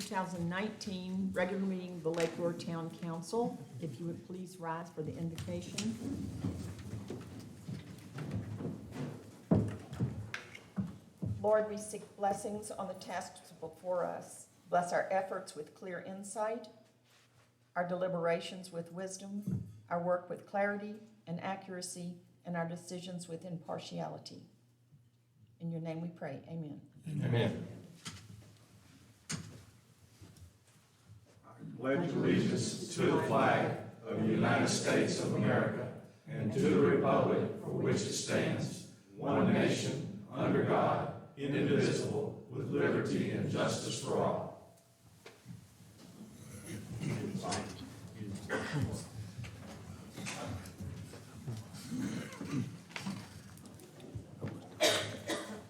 2019 regular meeting of the Lake Lure Town Council. If you would please rise for the invocation. Lord, we seek blessings on the tasks before us. Bless our efforts with clear insight, our deliberations with wisdom, our work with clarity and accuracy, and our decisions with impartiality. In your name we pray, amen. Amen. Pledge allegiance to the flag of the United States of America and to the republic for which it stands, one nation, under God, indivisible, with liberty and justice for all.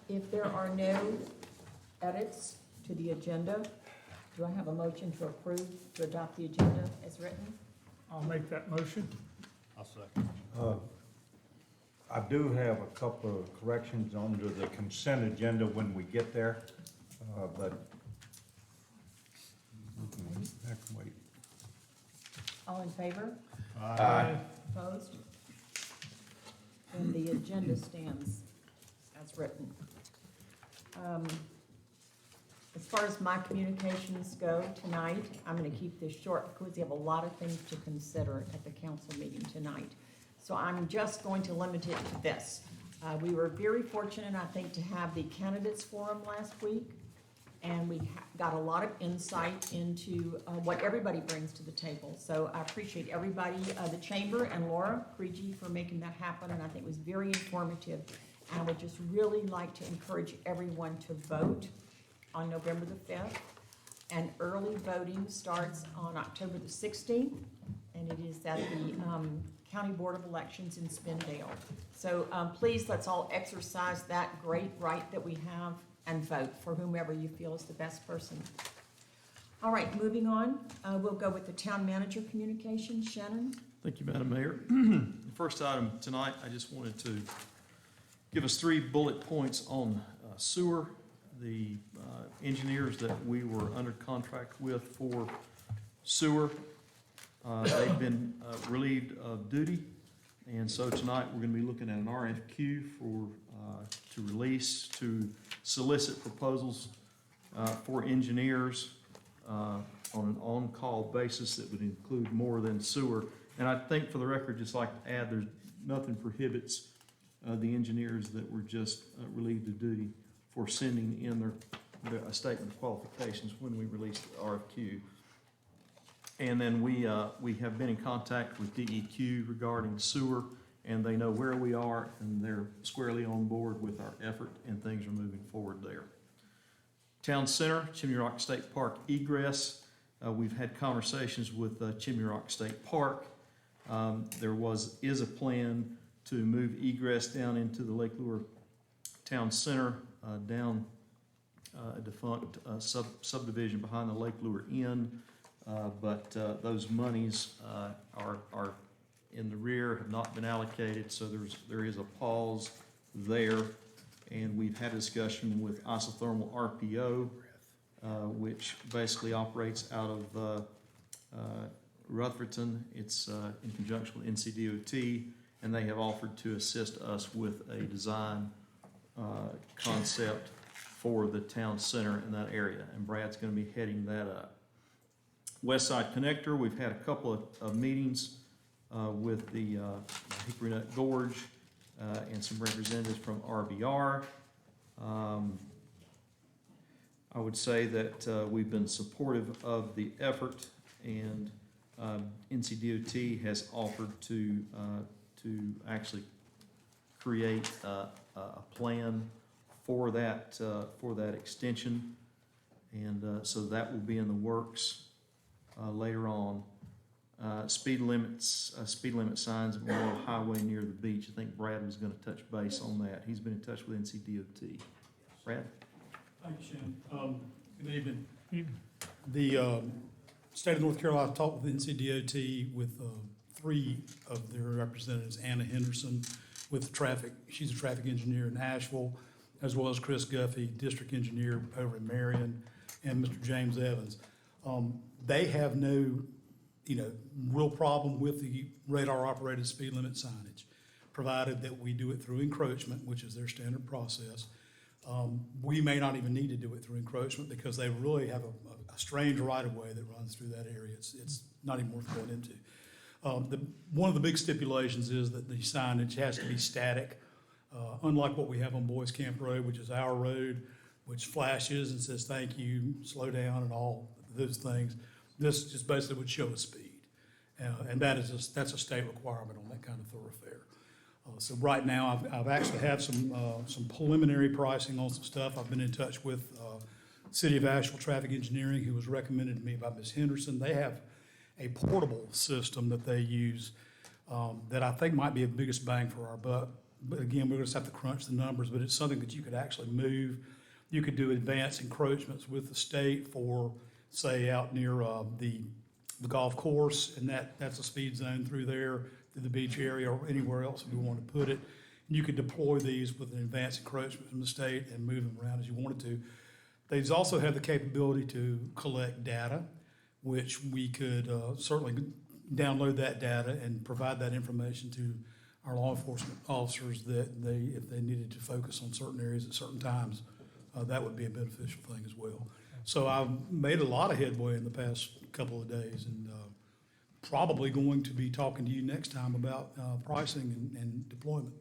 If there are no edits to the agenda, do I have a motion to approve, to adopt the agenda as written? I'll make that motion. I'll second. I do have a couple of corrections under the consent agenda when we get there, but I can wait. All in favor? Aye. Opposed? And the agenda stands as written. As far as my communications go tonight, I'm going to keep this short because we have a lot of things to consider at the council meeting tonight. So I'm just going to limit it to this. We were very fortunate, I think, to have the candidates forum last week, and we got a lot of insight into what everybody brings to the table. So I appreciate everybody, the chamber and Laura Krigi for making that happen, and I think it was very informative. And I would just really like to encourage everyone to vote on November the 5th. And early voting starts on October the 16th, and it is at the County Board of Elections in Spindale. So please, let's all exercise that great right that we have and vote for whomever you feel is the best person. All right, moving on, we'll go with the town manager communication. Shannon? Thank you, Madam Mayor. The first item tonight, I just wanted to give us 3 bullet points on sewer. The engineers that we were under contract with for sewer, they've been relieved of duty, and so tonight we're going to be looking at an RFQ for to release to solicit proposals for engineers on an on-call basis that would include more than sewer. And I think, for the record, just like to add, there's nothing prohibits the engineers that were just relieved of duty for sending in their statement of qualifications when we released the RFQ. And then we have been in contact with DEQ regarding sewer, and they know where we are, and they're squarely on board with our effort, and things are moving forward there. Town Center, Chimney Rock State Park egress. We've had conversations with Chimney Rock State Park. There is a plan to move egress down into the Lake Lure Town Center, down a defunct subdivision behind the Lake Lure Inn, but those monies are in the rear, have not been allocated, so there is a pause there. And we've had a discussion with Isothermal RPO, which basically operates out of Rutherford. It's in conjunction with NCDOT, and they have offered to assist us with a design concept for the town center in that area, and Brad's going to be heading that up. West Side Connector, we've had a couple of meetings with the Hickory Nut Gorge and some representatives from RBR. I would say that we've been supportive of the effort, and NCDOT has offered to actually create a plan for that extension, and so that will be in the works later on. Speed limit signs at Memorial Highway near the beach. I think Brad was going to touch base on that. He's been in touch with NCDOT. Brad? Thank you, Shannon. Good evening. The state of North Carolina talked with NCDOT with 3 of their representatives, Anna Henderson with traffic. She's a traffic engineer in Asheville, as well as Chris Guffey, district engineer over in Marion. and Mr. James Evans. They have no, real problem with the radar-operated speed limit signage, provided that we do it through encroachment, which is their standard process. We may not even need to do it through encroachment because they really have a strange right-of-way that runs through that area. It's not even worth going into. One of the big stipulations is that the signage has to be static, unlike what we have on Boys Camp Road, which is our road, which flashes and says thank you, slow down, and all those things. This just basically would show a speed, and that's a state requirement on that kind of thoroughfare. So right now, I've actually had some preliminary pricing on some stuff. I've been in touch with City of Asheville Traffic Engineering, who was recommended to me by Ms. Henderson. They have a portable system that they use that I think might be the biggest bang for our buck. But again, we're going to have to crunch the numbers, but it's something that you could actually move. You could do advanced encroachments with the state for, say, out near the golf course, and that's a speed zone through there, through the beach area, or anywhere else we want to put it. You could deploy these with an advanced encroachment from the state and move them around as you wanted to. They also have the capability to collect data, which we could certainly download that data and provide that information to our law enforcement officers that if they needed to focus on certain areas at certain times, that would be a beneficial thing as well. So I've made a lot of headway in the past couple of days, and probably going to be talking to you next time about pricing and deployment.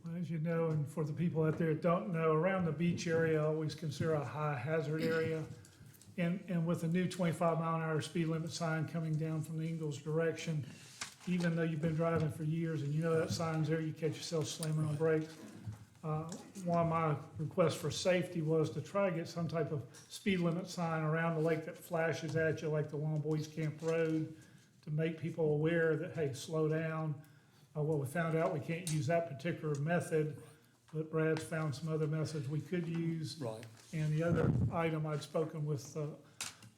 Well, as you know, and for the people out there that don't know, around the beach area, I always consider a high hazard area. And with the new 25-mile-an-hour speed limit sign coming down from the Ingalls direction, even though you've been driving for years and you know that sign's there, you catch yourself slamming on brakes. One of my requests for safety was to try to get some type of speed limit sign around the lake that flashes at you, like the one on Boys Camp Road, to make people aware that, hey, slow down. Well, we found out we can't use that particular method, but Brad's found some other methods we could use. Right. And the other item I'd spoken with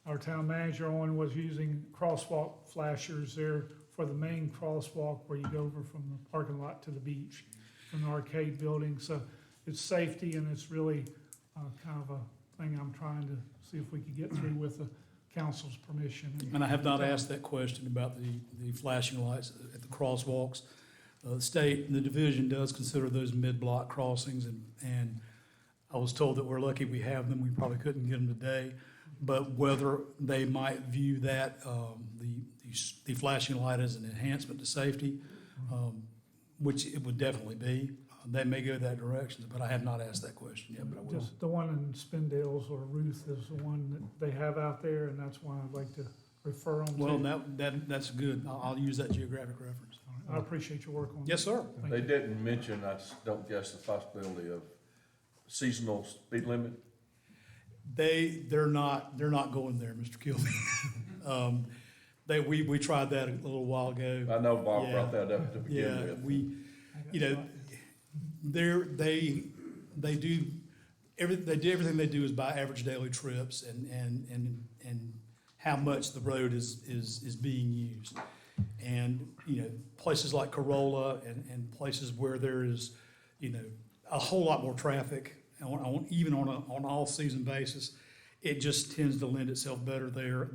our town manager on was using crosswalk flashers there for the main crosswalk where you go over from the parking lot to the beach, from the arcade building. So it's safety, and it's really kind of a thing I'm trying to see if we could get through with the council's permission. And I have not asked that question about the flashing lights at the crosswalks. The state and the division does consider those mid-block crossings, and I was told that we're lucky we have them. We probably couldn't get them today. But whether they might view that, the flashing light as an enhancement to safety, which it would definitely be, they may go that direction, but I have not asked that question yet, but I will. Just the one in Spindales or Ruth is the one that they have out there, and that's one I'd like to refer them to. Well, that's good. I'll use that geographic reference. I appreciate your work on that. Yes, sir. Thank They you. didn't mention, I don't guess, the possibility of seasonal speed limit. They're not going there, Mr. Kilby. We tried that a little while ago. I know Bob Yeah. brought that up to begin with. They do everything they do is by average daily trips and how much the road is being used. And, places like Corolla and places where there is, a whole lot more traffic, even on an all-season basis, it just tends to lend itself better there.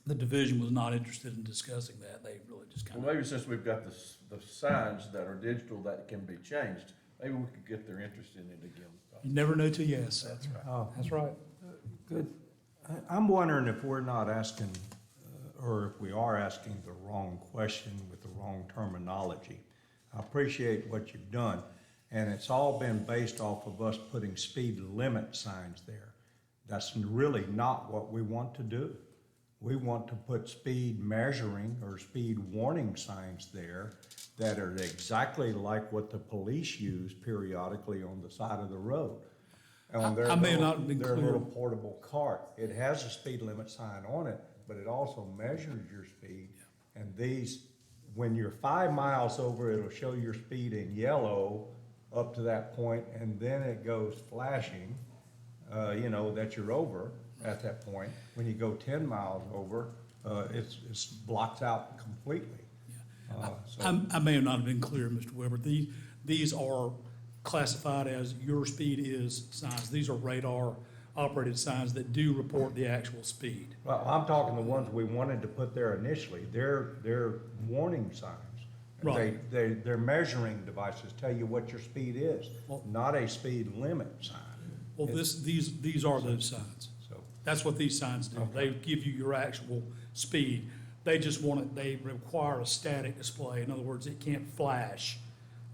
The division was not interested in discussing that. They really just kind Well, of. maybe since we've got the signs that are digital that can be changed, maybe we could get their interest in it again. You never know till you ask. That's right. That's right. Good. I'm wondering if we're not asking, or if we are asking the wrong question with the wrong terminology. I appreciate what you've done, and it's all been based off of us putting speed limit signs there. That's really not what we want to do. We want to put speed measuring or speed warning signs there that are exactly like what the police use periodically on the side of the road. On their I may little- not have been their clear. little portable cart. It has a speed limit sign on it, but it also measures your speed. And these, when you're 5 miles over, it'll show your speed in yellow up to that point, and then it goes flashing, that you're over at that point. When you go 10 miles over, it's blocked out completely. I may have not been clear, Mr. Weber. These are classified as your speed is signs. These are radar operated signs that do report the actual speed. Well, I'm talking the ones we wanted to put there initially. They're warning signs. Right. They're measuring devices, tell you what your speed is, Well- not a speed limit sign. Well, these are those signs. So, That's what these signs do. They give you your actual speed. They just want it, they require a static display. In other words, it can't flash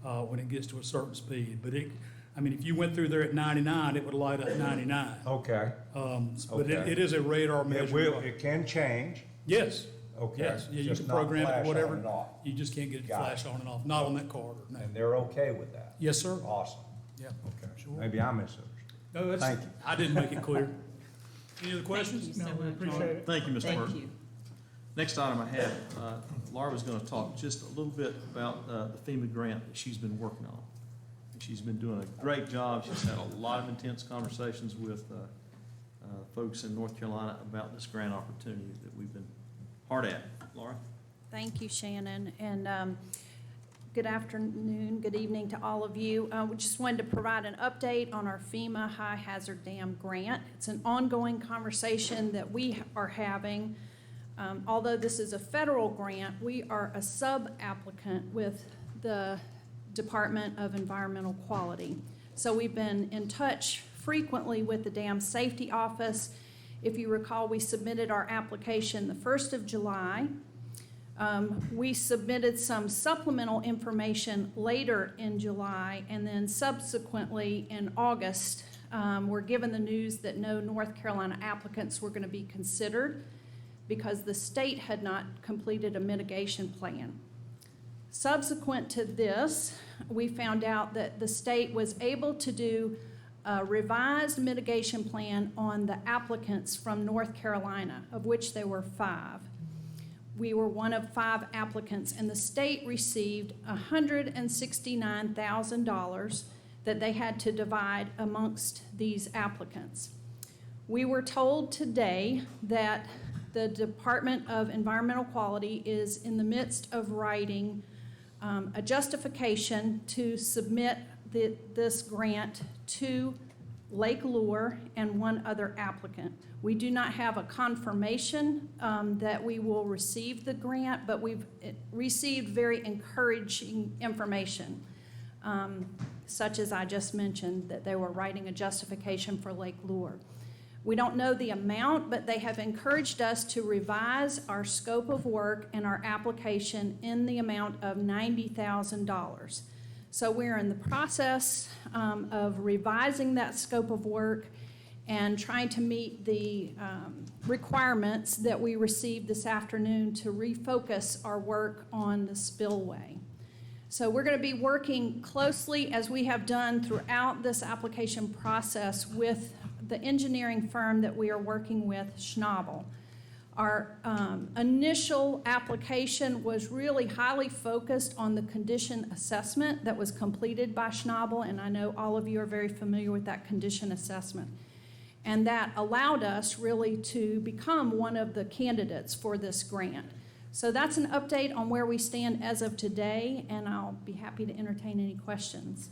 when it gets to a certain speed. But if you went through there at 99, it would light up 99. okay. But Okay. it is a radar It measurement. it can change, Yes, okay. yes. Yeah, you just can not program it flash or on whatever. and off. You just can't get it to Got it. flash on and off. Not on that card, no. And they're okay with that? Yes, sir. Awesome, Yeah. okay. Sure. Maybe I misunderstood. No, that's, Thank you. I didn't make it clear. Any other questions? No, we appreciate it. Thank you, Mr. Thank Burke. you. Next item I have, Laura was going to talk just a little bit about the FEMA grant that she's been working on. And she's been doing a great job. She's had a lot of intense conversations with folks in North Carolina about this grant opportunity that we've been hard at. Laura? Thank you, Shannon, and good afternoon, good evening to all of you. We just wanted to provide an update on our FEMA High Hazard Dam Grant. It's an ongoing conversation that we are having. Although this is a federal grant, we are a sub-applicant with the Department of Environmental Quality. So we've been in touch frequently with the Dam Safety Office. If you recall, we submitted our application the 1st of July. We submitted some supplemental information later in July, and then subsequently in August, we're given the news that no North Carolina applicants were going to be considered because the state had not completed a mitigation plan. Subsequent to this, we found out that the state was able to do a revised mitigation plan on the applicants from North Carolina, of which there were 5. We were one of 5 applicants, and the state received $169,000 that they had to divide amongst these applicants. We were told today that the Department of Environmental Quality is in the midst of writing a justification to submit this grant to Lake Lure and one other applicant. We do not have a confirmation that we will receive the grant, but we've received very encouraging information, such as I just mentioned, that they were writing a justification for Lake Lure. We don't know the amount, but they have encouraged us to revise our scope of work and our application in the amount of $90,000. So we're in the process of revising that scope of work and trying to meet the requirements that we received this afternoon to refocus our work on the spillway. So we're going to be working closely, as we have done throughout this application process, with the engineering firm that we are working with, Schnabel. Our initial application was really highly focused on the condition assessment that was completed by Schnabel, and I know all of you are very familiar with that condition assessment. And that allowed us really to become one of the candidates for this grant. So that's an update on where we stand as of today, and I'll be happy to entertain any questions.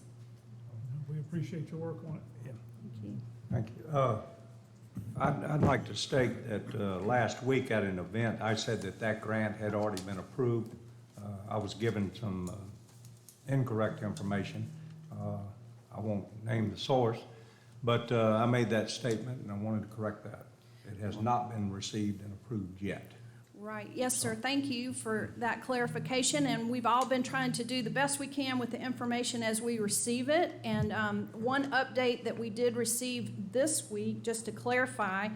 We appreciate your work on it. Thank you. Thank you. I'd like to state that last week at an event, I said that grant had already been approved. I was given some incorrect information. I won't name the source, but I made that statement and I wanted to correct that. It has not been received and approved yet. Right. Yes, sir. Thank you for that clarification. And we've all been trying to do the best we can with the information as we receive it. And one update that we did receive this week, just to clarify,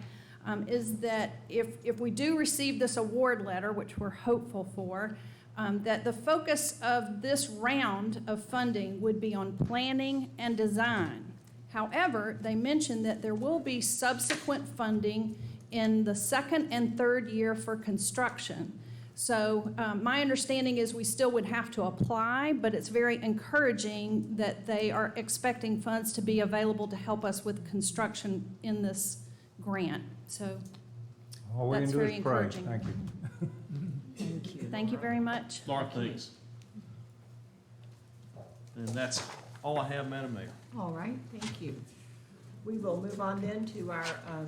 is that if we do receive this award letter, which we're hopeful for, that the focus of this round of funding would be on planning and design. However, they mentioned that there will be subsequent funding in the 2nd and 3rd year for construction. So my understanding is we still would have to apply, but it's very encouraging that they are expecting funds to be available to help us with construction in this grant. So All we can That's do very is pray. encouraging. Thank you. Thank you. thank you very much. Laura, thanks. And that's all I have, Madam Mayor. All right, thank you. We will move on then to our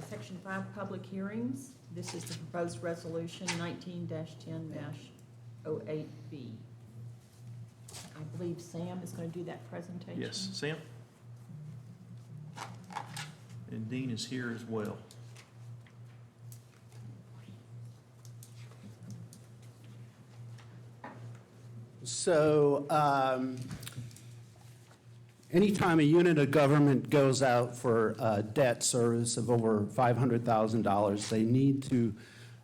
Section 5 public hearings. This is the proposed resolution 19-10-08B. I believe Sam is going to do that presentation. Yes, Sam? And Dean is here as well. So, anytime a unit of government goes out for debt service of over $500,000, they need to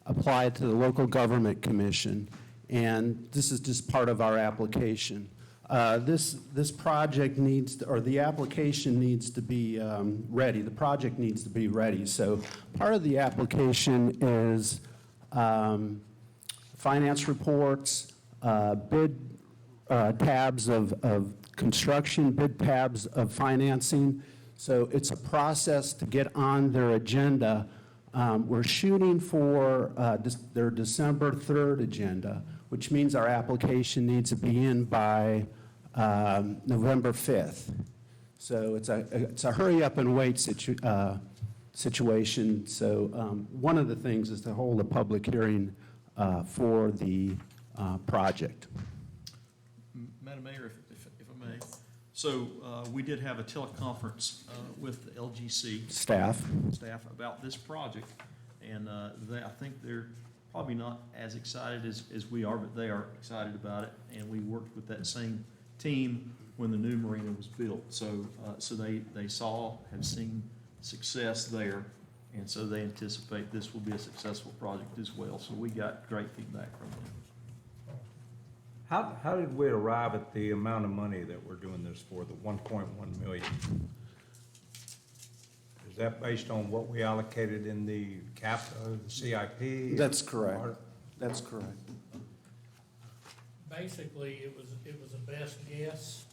apply to the local government commission, and this is just part of our application. This project needs, or the application needs to be ready. The project needs to be ready. So part of the application is finance reports, bid tabs of construction, bid tabs of financing. So it's a process to get on their agenda. We're shooting for their December 3rd agenda, which means our application needs to be in by November 5th. So it's a hurry up and wait situation. So one of the things is to hold a public hearing for the project. Madam Mayor, if I may. So we did have a teleconference with the LGC Staff. about this project, and I think they're probably not as excited as we are, but they are excited about it, and we worked with that same team when the new marina was built. So they have seen success there, and so they anticipate this will be a successful project as well. So we got great feedback from them. How did we arrive at the amount of money that we're doing this for, the 1.1 million? Is that based on what we allocated in the the CIP? That's correct. That's correct. Basically, it was a best guess,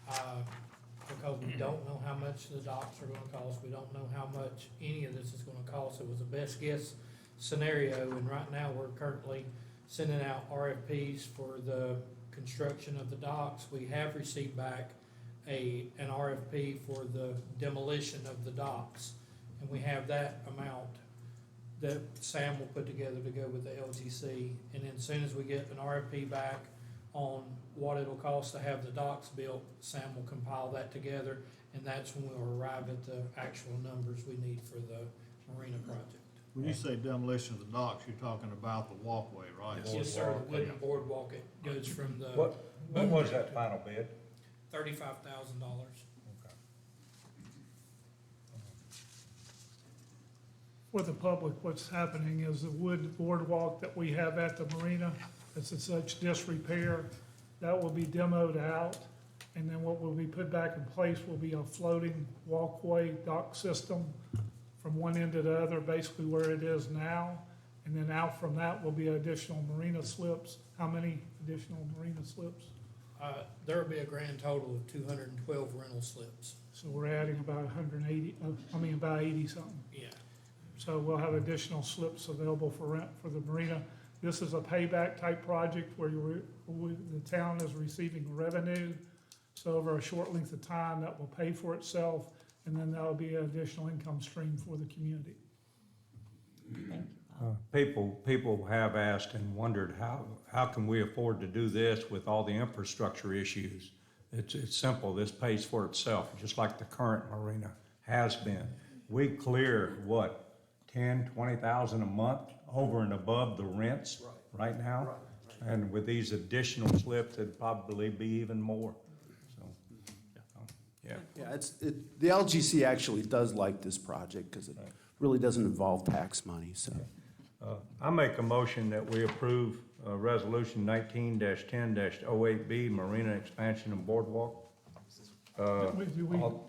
because we don't know how much the docks are gonna cost, we don't know how much any of this is gonna cost. It was a best guess scenario, and right now, we're currently sending out RFPs for the construction of the docks. We have received back an RFP for the demolition of the docks, and we have that amount that Sam will put together to go with the LGC. And then as soon as we get an RFP back on what it'll cost to have the docks built, Sam will compile that together, and that's when we'll arrive at the actual numbers we need for the marina project. When you say demolition of the docks, you're talking about the walkway, right? Yes, sir, the wooden boardwalk, it goes from the What was that final bid? $35,000. For the public, what's happening is the wood boardwalk that we have at the marina, that's in such disrepair, that will be demoed out, and then what will be put back in place will be a floating walkway dock system from one end to the other, basically where it is now, and then out from that will be additional marina slips. How many additional marina slips? There will be a grand total of 212 rental slips. So we're adding about 180, about 80 something. Yeah. So we'll have additional slips available for rent for the marina. This is a payback type project where the town is receiving revenue. So over a short length of time, that will pay for itself, and then that'll be an additional income stream for the community. Thank you. People have asked and wondered, how can we afford to do this with all the infrastructure issues? It's simple, this pays for itself, just like the current marina has been. We clear, 10,000-20,000 a month over and above the rents right now? And with these additional slips, it'd probably be even more, so, yeah. Yeah, the LGC actually does like this project because it really doesn't involve tax money, so. I make a motion that we approve Resolution 19-10-08B, Marina Expansion and Boardwalk.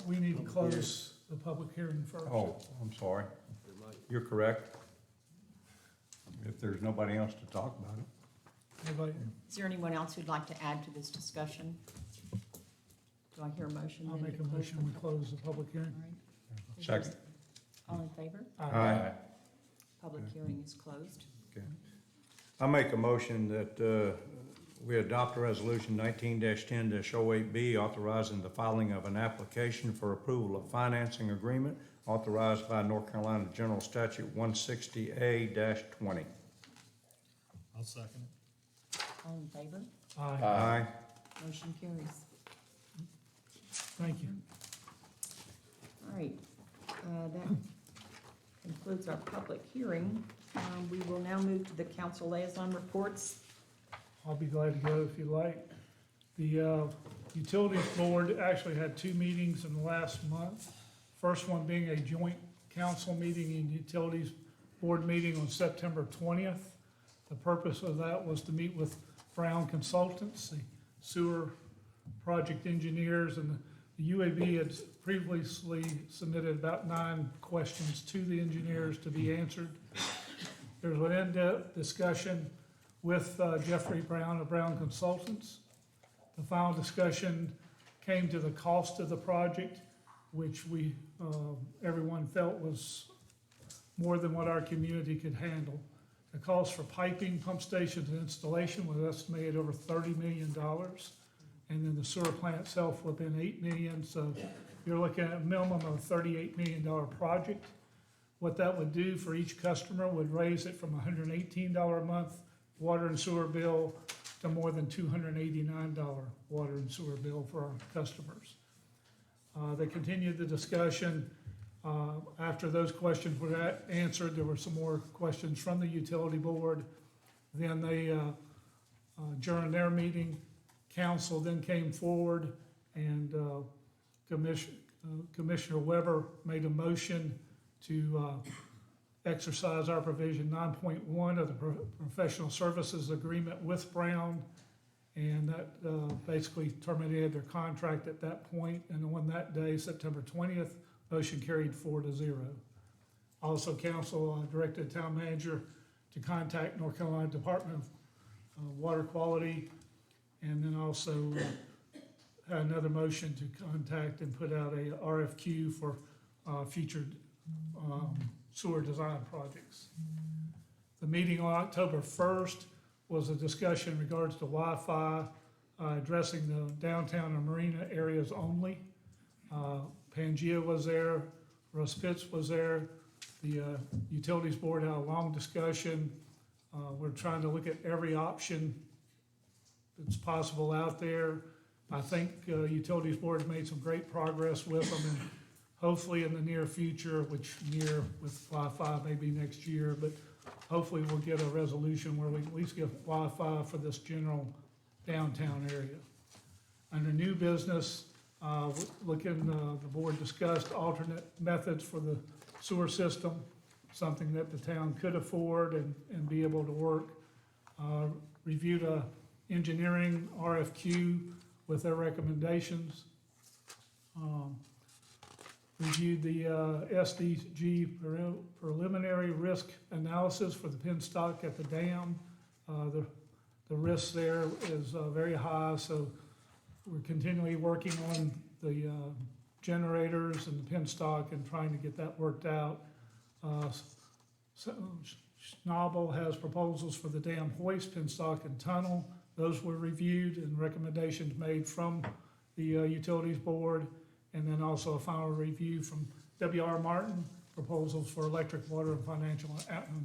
We need to close the public hearing first. Oh, I'm sorry. You're correct. If there's nobody else to talk about it. Anybody? Is there anyone else who'd like to add to this discussion? Do I hear a motion? I'll then make to a close motion, we close the public hearing. All right. Second. All in favor? Aye. Public hearing is closed. Okay. I make a motion that we adopt Resolution 19-10-08B, authorizing the filing of an application for approval of financing agreement authorized by North Carolina General Statute 160A-20. I'll second it. All in favor? Aye. Aye. Motion carries. Thank you. All right, that concludes our public hearing. We will now move to the council liaison reports. I'll be glad to go if you like. The Utilities Board actually had 2 meetings in the last month. First one being a joint council meeting and Utilities Board meeting on September 20th. The purpose of that was to meet with Brown Consultants, the sewer project engineers, and the UAB had previously submitted about 9 questions to the engineers to be answered. There was an in-depth discussion with Jeffrey Brown of Brown Consultants. The final discussion came to the cost of the project, which everyone felt was more than what our community could handle. The cost for piping, pump stations, and installation was estimated over $30 million. And then the sewer plant itself within $8 million, so you're looking at a minimum of a $38 million project. What that would do for each customer would raise it from $118 a month water and sewer bill to more than $289 water and sewer bill for our customers. They continued the discussion. After those questions were answered, there were some more questions from the utility board. Then they adjourned their meeting. Council then came forward and Commissioner Weber made a motion to exercise our provision 9.1 of the professional services agreement with Brown. And that basically terminated their contract at that point. And on that day, September 20th, motion carried 4-0. Also, council directed the town manager to contact North Carolina Department of Water Quality, and then also had another motion to contact and put out a RFQ for future sewer design projects. The meeting on October 1st was a discussion in regards to Wi-Fi, addressing the downtown and marina areas only. Pangea was there, Russ Pitts was there, the Utilities Board had a long discussion. We're trying to look at every option that's possible out there. I think Utilities Board has made some great progress with them, and hopefully in the near future, which near with Wi-Fi maybe next year, but hopefully we'll get a resolution where we at least get Wi-Fi for this general downtown area. Under new business, the board discussed alternate methods for the sewer system, something that the town could afford and be able to work. Reviewed a engineering RFQ with their recommendations. Reviewed the SDG preliminary risk analysis for the penstock at the dam. The risk there is very high, so we're continually working on the generators and the penstock and trying to get that worked out. Schnabel has proposals for the dam hoist, penstock, and tunnel. Those were reviewed and recommendations made from the Utilities Board, and then also a final review from W.R. Martin, proposals for electric, water, and financial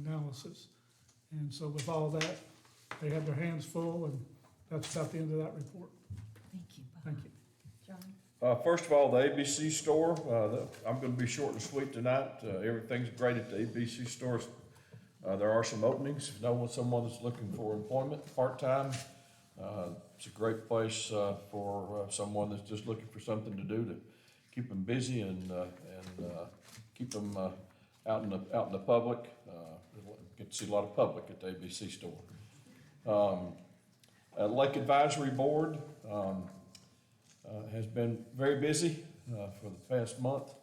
analysis. And so with all that, they had their hands full, and that's about the end of that report. Thank you, Bob. Thank you. John? First of all, the ABC store, I'm gonna be short and sweet tonight. Everything's great at the ABC store. There are some openings. If you know someone that's looking for employment, part-time, it's a great place for someone that's just looking for something to do to keep them busy and keep them out in the public. Get to see a lot of public at the ABC store. Lake Advisory Board has been very busy for the past month,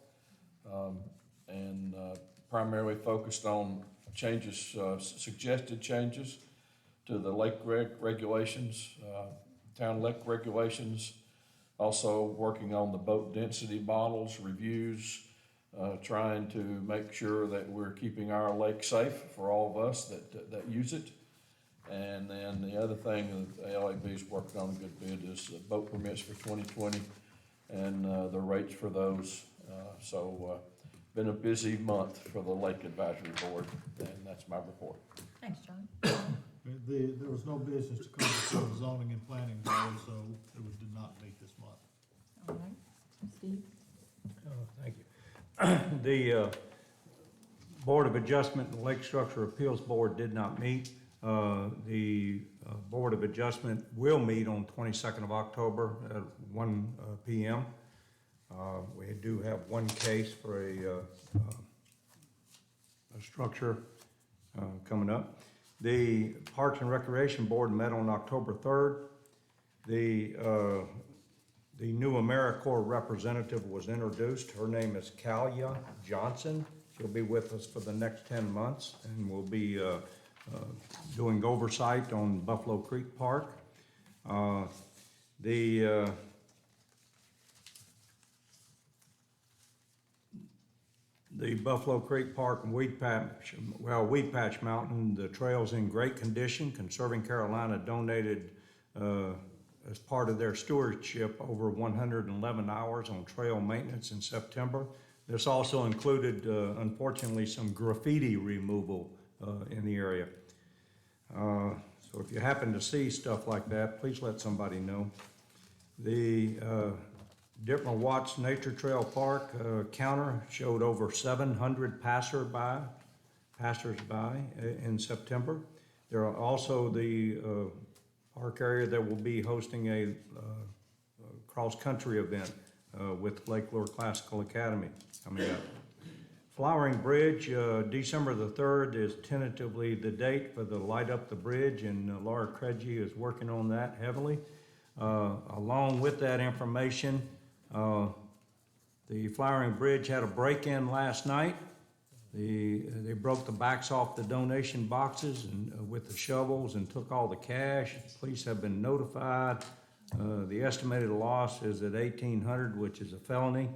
and primarily focused on changes, suggested changes to the lake regulations, town lake regulations. Also working on the boat density models, reviews, trying to make sure that we're keeping our lake safe for all of us that use it. And then the other thing that the LAB is working on a good bit is boat permits for 2020 and the rates for those. So been a busy month for the Lake Advisory Board, and that's my report. Thanks, John. There was no business to come before the zoning and planning board, so did not meet this month. All right, Steve? Thank you. The Board of Adjustment and Lake Structure Appeals Board did not meet. The Board of Adjustment will meet on 22nd of October at 1 p.m. We do have one case for a structure coming up. The Parks and Recreation Board met on October 3rd. The new AmeriCorps representative was introduced. Her name is Kalia Johnson. She'll be with us for the next 10 months and will be doing oversight on Buffalo Creek Park. The Buffalo Creek Park and Weed Patch Mountain, the trail's in great condition. Conserving Carolina donated, as part of their stewardship, over 111 hours on trail maintenance in September. This also included, unfortunately, some graffiti removal in the area. So if you happen to see stuff like that, please let somebody know. The Dittmer Watts Nature Trail Park counter showed over 700 passersby in September. There are also the park area that will be hosting a cross-country event with Lake Lure Classical Academy coming up. Flowering Bridge, December the 3rd is tentatively the date for the Light Up the Bridge, and Laura Craigie is working on that heavily. Along with that information, the Flowering Bridge had a break-in last night. They broke the backs off the donation boxes and with the shovels and took all the cash. Police have been notified. The estimated loss is at $1,800, which is a felony.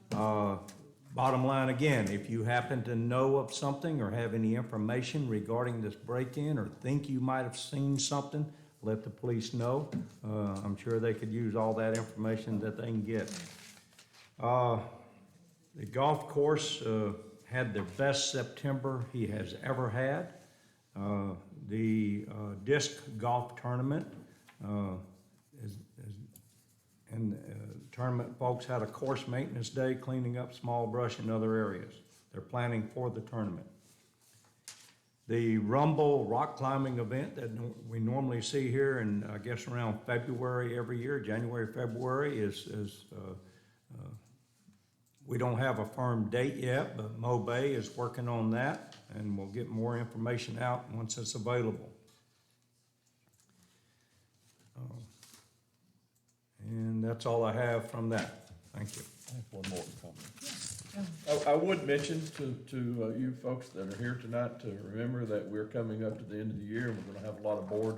Bottom line again, if you happen to know of something or have any information regarding this break-in or think you might have seen something, let the police know. I'm sure they could use all that information that they can get. The golf course had the best September he has ever had. The disc golf tournament tournament folks had a course maintenance day cleaning up small brush in other areas. They're planning for the tournament. The Rumble rock climbing event that we normally see here in, I guess, around February every year, January, February, is we don't have a firm date yet, but Mo Bay is working on that, and we'll get more information out once it's available. And that's all I have from that. Thank you. I have one more comment. I would mention to you folks that are here tonight to remember that we're coming up to the end of the year, and we're gonna have a lot of board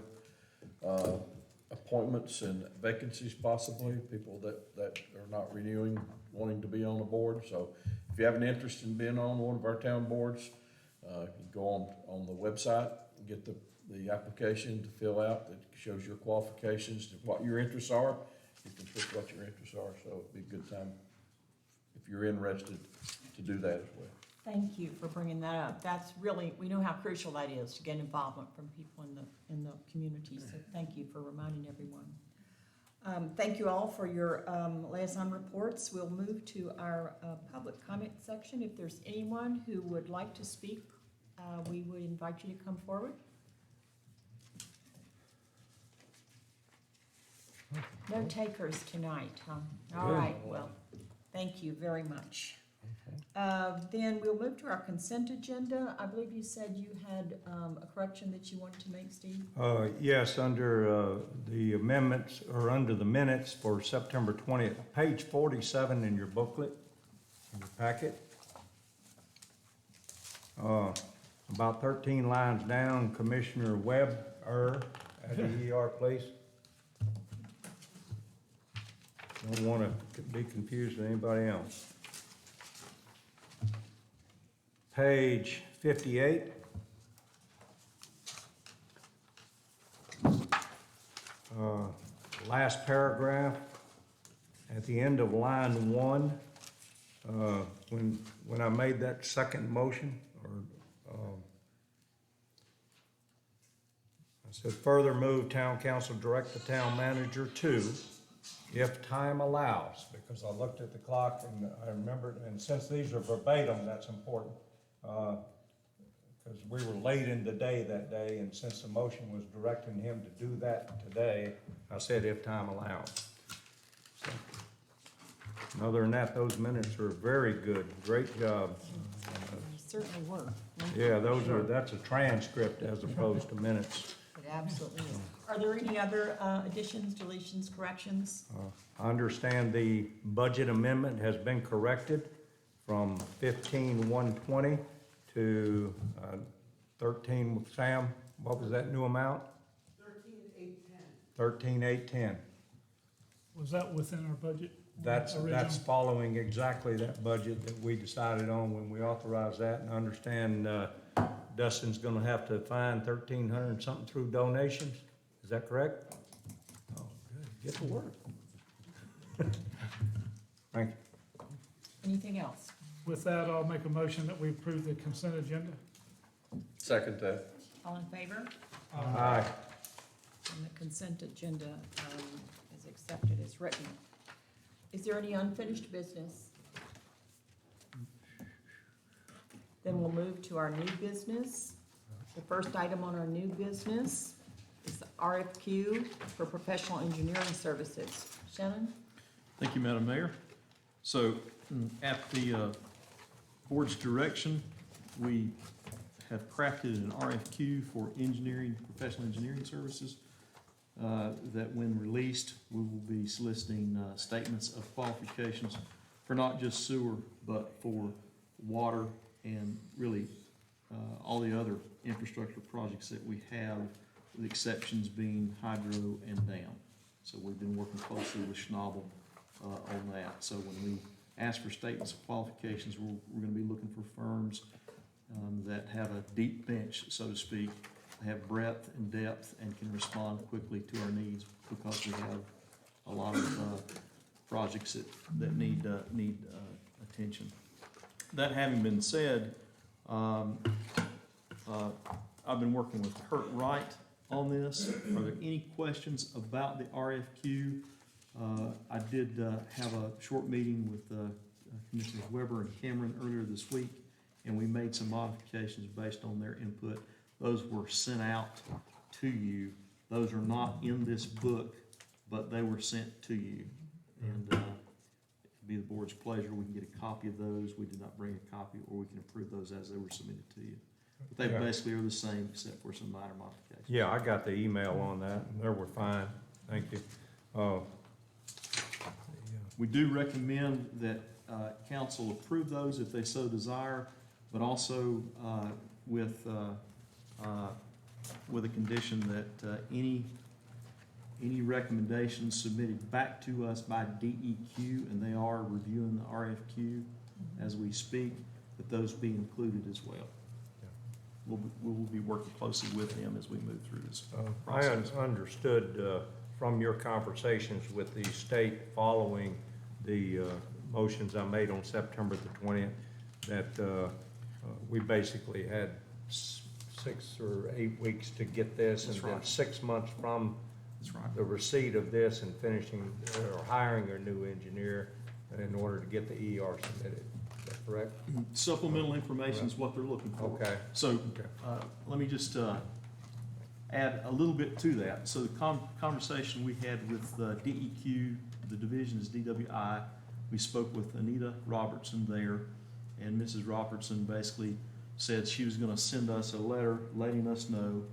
appointments and vacancies possibly, people that are not renewing, wanting to be on the board. So if you have an interest in being on one of our town boards, you can go on the website and get the application to fill out that shows your qualifications, what your interests are. You can put what your interests are, so it'd be a good time if you're interested to do that as well. Thank you for bringing that up. That's really, we know how crucial that is to get involvement from people in the community, so thank you for reminding everyone. Thank you all for your liaison reports. We'll move to our public comment section. If there's anyone who would like to speak, we would invite you to come forward. No takers tonight, huh? All right, well, thank you very much. Then we'll move to our consent agenda. I believe you said you had a correction that you wanted to make, Steve? Yes, under the amendments, or under the minutes for September 20th, page 47 in your booklet, in your packet. About 13 lines down, Commissioner Webb, at the ER place. Don't want to be confused with anybody else. Page 58. Last paragraph, at the end of line 1, when I made that second motion, I said, further move town council direct the town manager to, if time allows, because I looked at the clock and I remembered, and since these are verbatim, that's important. Because we were late in the day that day, and since the motion was directing him to do that today, I said, if time allows. So, and other than that, those minutes are very good. Great job. You certainly were. Yeah, that's a transcript as opposed to minutes. It absolutely is. Are there any other additions, deletions, corrections? I understand the budget amendment has been corrected from 15,120 to 13, Sam, what was that new amount? 13,810. Was that within our budget? That's Original? following exactly that budget that we decided on when we authorized that, and I understand Dustin's gonna have to find 1,300 and something through donations. Is that correct? Oh, good. Get to work. Thank you. Anything else? With that, I'll make a motion that we approve the consent agenda. Second that. All in favor? Aye. And the consent agenda is accepted as written. Is there any unfinished business? Then we'll move to our new business. The first item on our new business is the RFQ for professional engineering services. Shannon? Thank you, Madam Mayor. So at the board's direction, we have crafted an RFQ for engineering, professional engineering services, that when released, we will be soliciting statements of qualifications for not just sewer, but for water and really all the other infrastructure projects that we have, with exceptions being hydro and dam. So we've been working closely with Schnabel on that. So when we ask for statements of qualifications, we're going to be looking for firms that have a deep bench, so to speak, have breadth and depth, and can respond quickly to our needs, because we have a lot of projects that need attention. That having been said, I've been working with Kurt Wright on this. Are there any questions about the RFQ? I did have a short meeting with Commissioners Weber and Cameron earlier this week, and we made some modifications based on their input. Those were sent out to you. Those are not in this book, but they were sent to you. And it'd be the board's pleasure. We can get a copy of those. We did not bring a copy, or we can approve those as they were submitted to you. But they basically are the same, except for some minor modifications. Yeah, I got the email on that, and they were fine. Thank you. We do recommend that council approve those if they so desire, but also with a condition that any recommendations submitted back to us by DEQ, and they are reviewing the RFQ as we speak, that those be included as well. We will be working closely with them as we move through this process. I understood from your conversations with the state following the motions I made on September the 20th, that we basically had 6 or 8 weeks to get this, That's and then right. 6 months from That's right. the receipt of this and finishing or hiring a new engineer in order to get the ER submitted. Is that correct? Supplemental information is what they're looking for. Okay. So let me just add a little bit to that. So the conversation we had with DEQ, the division is DWI, we spoke with Anita Robertson there, and Mrs. Robertson basically said she was going to send us a letter letting us know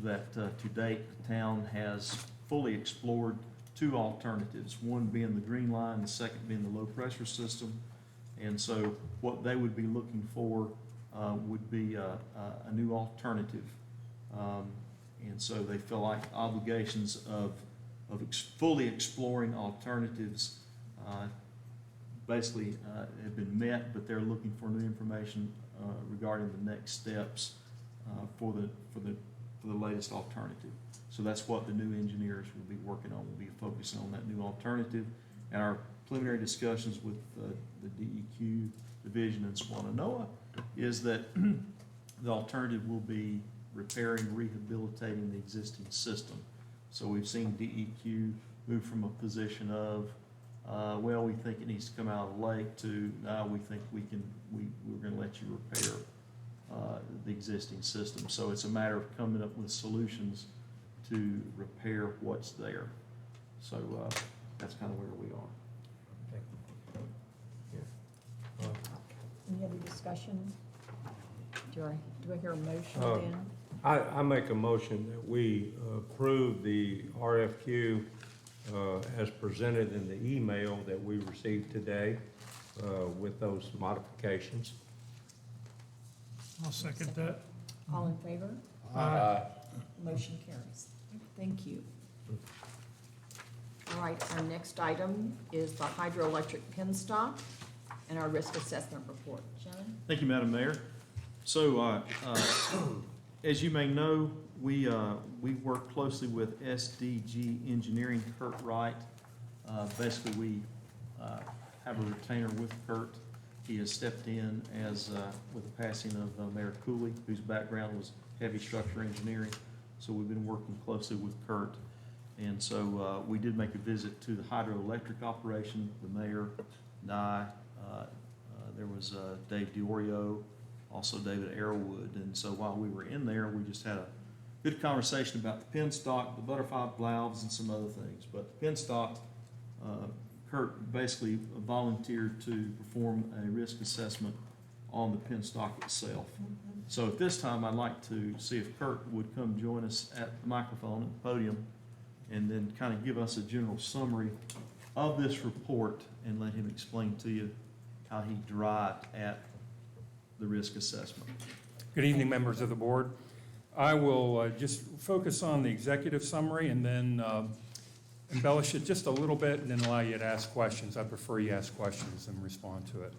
that to date the town has fully explored 2 alternatives, one being the Green Line, the second being the low pressure system. And so what they would be looking for would be a new alternative. And so they feel like obligations of fully exploring alternatives basically have been met, but they're looking for new information regarding the next steps for the latest alternative. So that's what the new engineers will be working on. We'll be focusing on that new alternative, and our preliminary discussions with the DEQ division in Swannanoa is that the alternative will be repairing, rehabilitating the existing system. So we've seen DEQ move from a position of, well, we think it needs to come out of the lake to, now we think we're gonna let you repair the existing system. So it's a matter of coming up with solutions to repair what's there. So that's kind of where we are. Any other discussion? Do I hear a motion Uh, then? I make a motion that we approve the RFQ as presented in the email that we received today with those modifications. I'll second that. All in favor? Aye. Motion carries. Thank you. All right, our next item is the hydroelectric penstock and our risk assessment report. John? Thank you, Madam Mayor. So, as you may know, we work closely with SDG Engineering, Kurt Wright. Basically, we have a retainer with Kurt. He has stepped in as, with the passing of Mayor Cooley, whose background was heavy structure engineering. So we've been working closely with Kurt. And so we did make a visit to the hydroelectric operation, the mayor and I. There was Dave DiOrio, also David Arrowwood. And so while we were in there, we just had a good conversation about the penstock, the butterfly valves, and some other things. But the penstock, Kurt basically volunteered to perform a risk assessment on the penstock itself. So at this time, I'd like to see if Kurt would come join us at the microphone, at the podium, and then kind of give us a general summary of this report and let him explain to you how he derived at the risk assessment. Good evening, members of the board. I will just focus on the executive summary and then embellish it just a little bit and then allow you to ask questions. I prefer you ask questions and respond to it.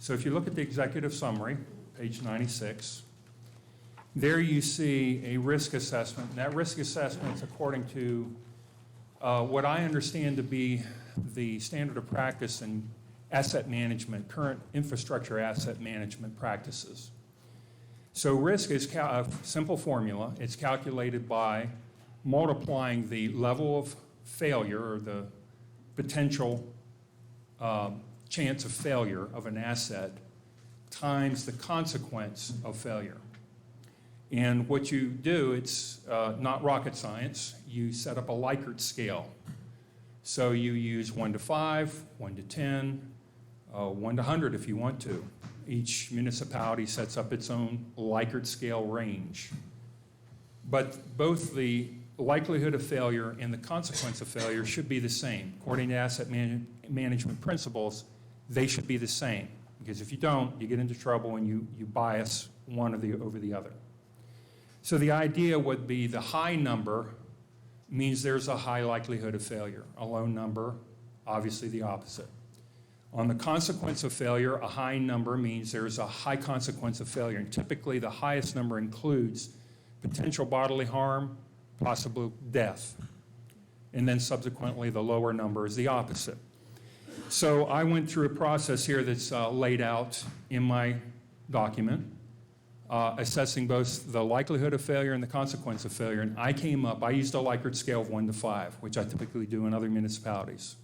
So if you look at the executive summary, page 96, there you see a risk assessment. And that risk assessment is according to what I understand to be the standard of practice in asset management, current infrastructure asset management practices. So risk is a simple formula. It's calculated by multiplying the level of failure or the potential chance of failure of an asset times the consequence of failure. And what you do, it's not rocket science. You set up a Likert scale. So you use 1 to 5, 1 to 10, 1 to 100 if you want to. Each municipality sets up its own Likert scale range. But both the likelihood of failure and the consequence of failure should be the same. According to asset management principles, they should be the same. Because if you don't, you get into trouble and you bias one over the other. So the idea would be the high number means there's a high likelihood of failure. A low number, obviously the opposite. On the consequence of failure, a high number means there's a high consequence of failure. And typically the highest number includes potential bodily harm, possible death. And then subsequently the lower number is the opposite. So I went through a process here that's laid out in my document, assessing both the likelihood of failure and the consequence of failure. And I used a Likert scale of 1 to 5, which I typically do in other municipalities.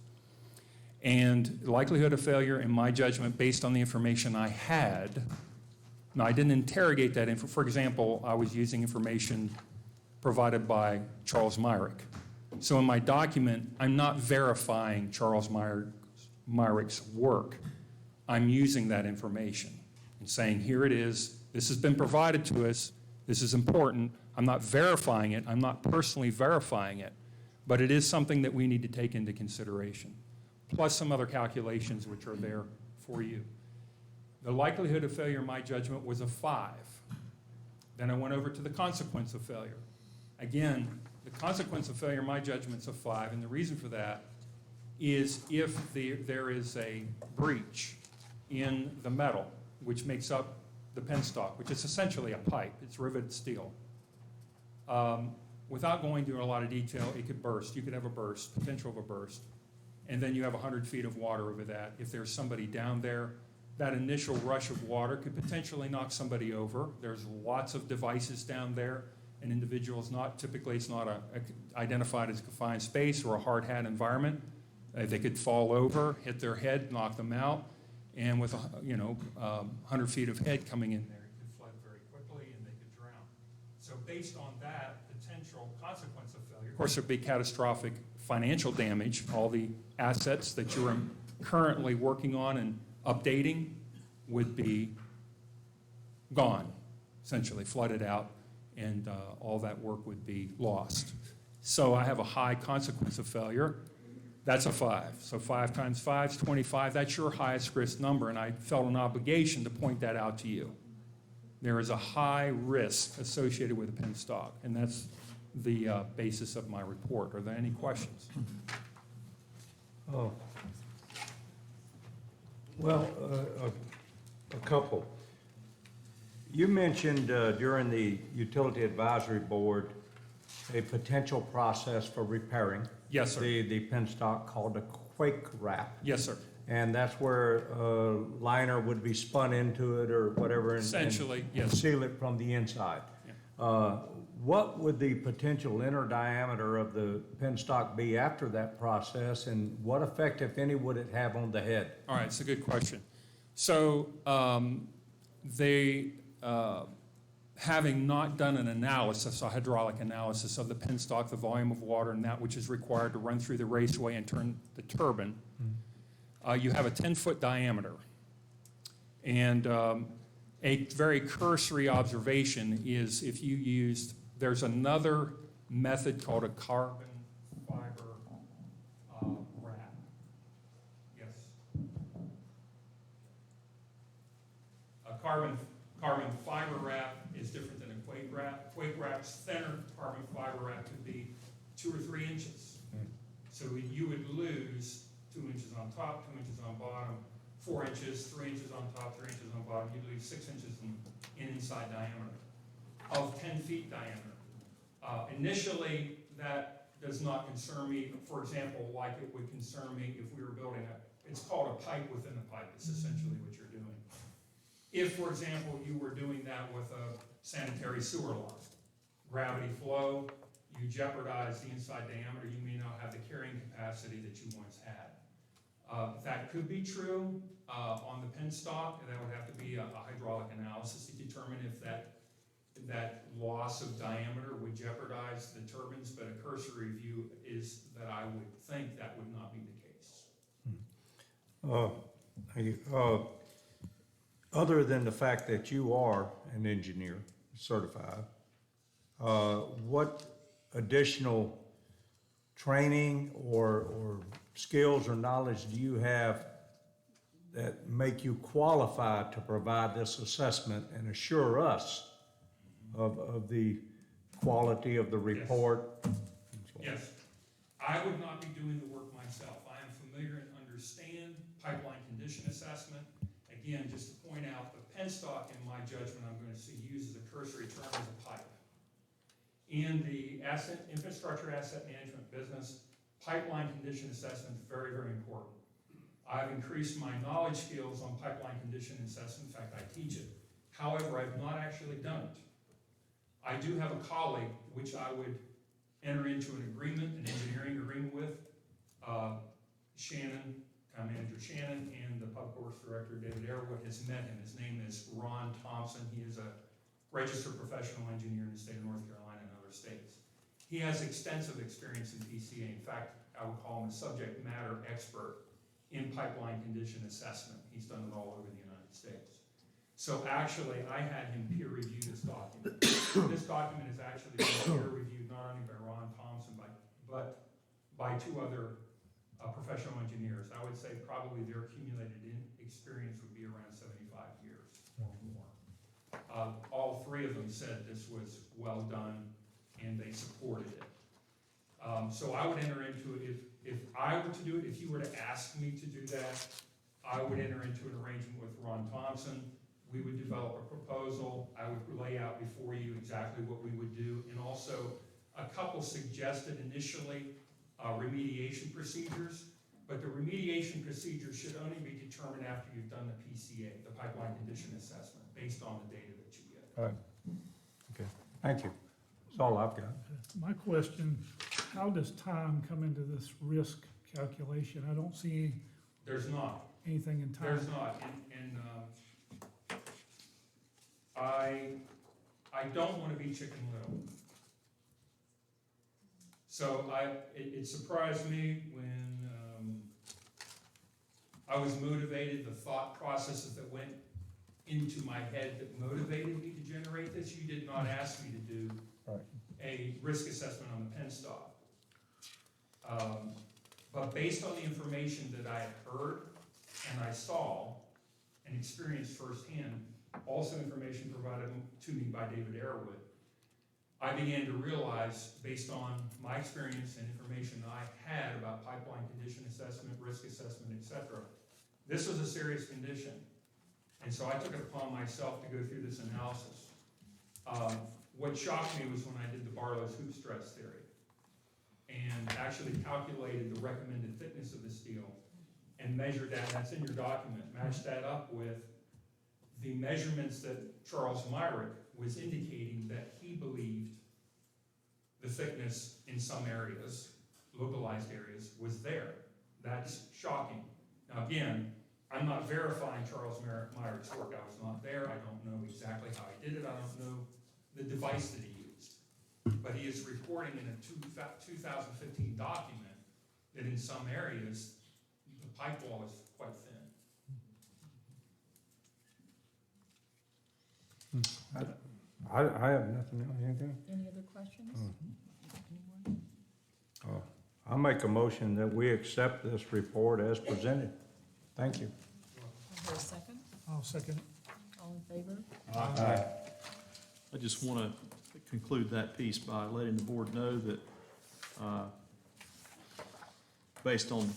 And likelihood of failure, in my judgment, based on the information I had, now I didn't interrogate that info. For example, I was using information provided by Charles Myrick. So in my document, I'm not verifying Charles Myrick's work. I'm using that information and saying, here it is, this has been provided to us, this is important. I'm not verifying it, I'm not personally verifying it, but it is something that we need to take into consideration, plus some other calculations which are there for you. The likelihood of failure, in my judgment, was a 5. Then I went over to the consequence of failure. Again, the consequence of failure, in my judgment, is a 5, and the reason for that is if there is a breach in the metal, which makes up the penstock, which is essentially a pipe, it's riveted steel. Without going into a lot of detail, it could burst. You could have a burst, potential of a burst. and then you have 100 feet of water over that. If there's somebody down there, that initial rush of water could potentially knock somebody over. There's lots of devices down there. An individual is not, typically it's not identified as a confined space or a hard hat environment. They could fall over, hit their head, knock them out, and with 100 feet of head coming in there, it could flood very quickly and they could drown. So based on that potential consequence of failure, of course there'd be catastrophic financial damage. All the assets that you're currently working on and updating would be gone, essentially flooded out, and all that work would be lost. So I have a high consequence of failure. That's a 5. So 5 times 5 is 25. That's your highest risk number, and I felt an obligation to point that out to you. There is a high risk associated with a penstock, and that's the basis of my report. Are there any questions? Oh. Well, a couple. You mentioned during the Utility Advisory Board a potential process for repairing. Yes, sir. The penstock called a quake wrap. Yes, sir. And that's where a liner would be spun into it or whatever. Essentially, and yes. seal it from the inside. Yeah. What would the potential inner diameter of the penstock be after that process, and what effect, if any, would it have on the head? All right, it's a good question. So having not done an analysis, a hydraulic analysis of the penstock, the volume of water, and that which is required to run through the raceway and turn the turbine, you have a 10-foot diameter. And a very cursory observation is if you used, there's another method called a carbon fiber wrap. Yes. A carbon fiber wrap is different than a quake wrap. Quake wrap's thinner. Carbon fiber wrap could be 2 or 3 inches. So you would lose 2 inches on top, 2 inches on bottom, 4 inches, 3 inches on top, 3 inches on bottom. You'd lose 6 inches in inside diameter of 10 feet diameter. Initially, that does not concern me. For example, like it would concern me if we were building it's called a pipe within a pipe. It's essentially what you're doing. If, for example, you were doing that with a sanitary sewer line, gravity flow, you jeopardize the inside diameter, you may not have the carrying capacity that you once had. That could be true on the penstock, and that would have to be a hydraulic analysis to determine if that loss of diameter would jeopardize the turbines, but a cursory view is that I would think that would not be the case. Other than the fact that you are an engineer, certified, what additional training or skills or knowledge do you have that make you qualified to provide this assessment and assure us of the quality of the report? Yes. I would not be doing the work myself. I am familiar and understand pipeline condition assessment. Again, just to point out, the penstock, in my judgment, I'm going to see used as a cursory term as a pipe. In the infrastructure asset management business, pipeline condition assessment is very, very important. I've increased my knowledge skills on pipeline condition assessment. In fact, I teach it. However, I've not actually done it. I do have a colleague which I would enter into an agreement, an engineering agreement with, Shannon, Town Manager Shannon, and the Public Works Director, David Airwood, has met him. His name is Ron Thompson. He is a registered professional engineer in the state of North Carolina and other states. He has extensive experience in PCA. In fact, I would call him a subject matter expert in pipeline condition assessment. He's done it all over the United States. So actually, I had him peer review this document. This document is actually being peer reviewed not only by Ron Thompson, but by 2 other professional engineers. I would say probably their accumulated experience would be around 75 years or more. All 3 of them said this was well done and they supported it. So I would enter into it, if I were to do it, if you were to ask me to do that, I would enter into an arrangement with Ron Thompson. We would develop a proposal. I would lay out before you exactly what we would do, and also a couple suggested initially remediation procedures, But the remediation procedure should only be determined after you've done the PCA, the pipeline condition assessment, based on the data that you get. All right. Okay, thank you. That's all I've got. My question, how does time come into this risk calculation? I don't see There's not. anything in time. There's not, and I don't wanna be Chicken Little. So it surprised me when, I was motivated, the thought processes that went into my head that motivated me to generate this. You did not ask me to do Right. a risk assessment on the penstop. But based on the information that I had heard and I saw and experienced firsthand, also information provided to me by David Arrowood, I began to realize, based on my experience and information I had about pipeline condition assessment, risk assessment, etc., this was a serious condition. And so I took it upon myself to go through this analysis. What shocked me was when I did the Barlow's hoop stress theory and actually calculated the recommended thickness of the steel and measured that, that's in your document, matched that up with the measurements that Charles Myrick was indicating that he believed the thickness in some areas, localized areas, was there. That's shocking. Now again, I'm not verifying Charles Myrick's work. I was not there. I don't know exactly how he did it. I don't know the device that he used. But he is reporting in a 2015 document that in some areas, the pipe wall is quite thin. I have nothing else, anything? Any other questions? Anyone? I make a motion that we accept this report as presented. Thank you. Is there a second? I'll second it. All in favor? Aye. I just want to conclude that piece by letting the board know that, based on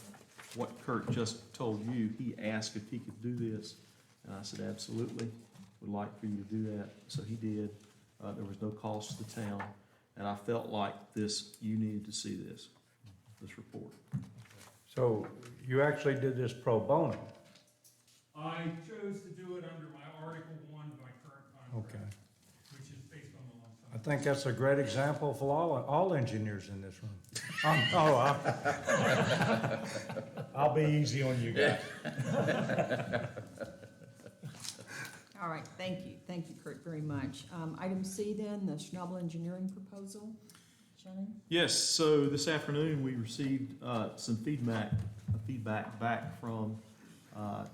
what Kurt just told you, he asked if he could do this, and I said, absolutely, would like for you to do that. So he did. There was no cost to the town, and I felt like you needed to see this report. So you actually did this pro bono? I chose to do it under my Article 1 of my current contract, Okay. which is based on the lump sum. I think that's a great example for all engineers in this room. I'll be easy on you guys. All right, thank you, Kurt, very much. Item C then, the Schnabel Engineering proposal. Shannon? Yes, so this afternoon, we received some feedback back from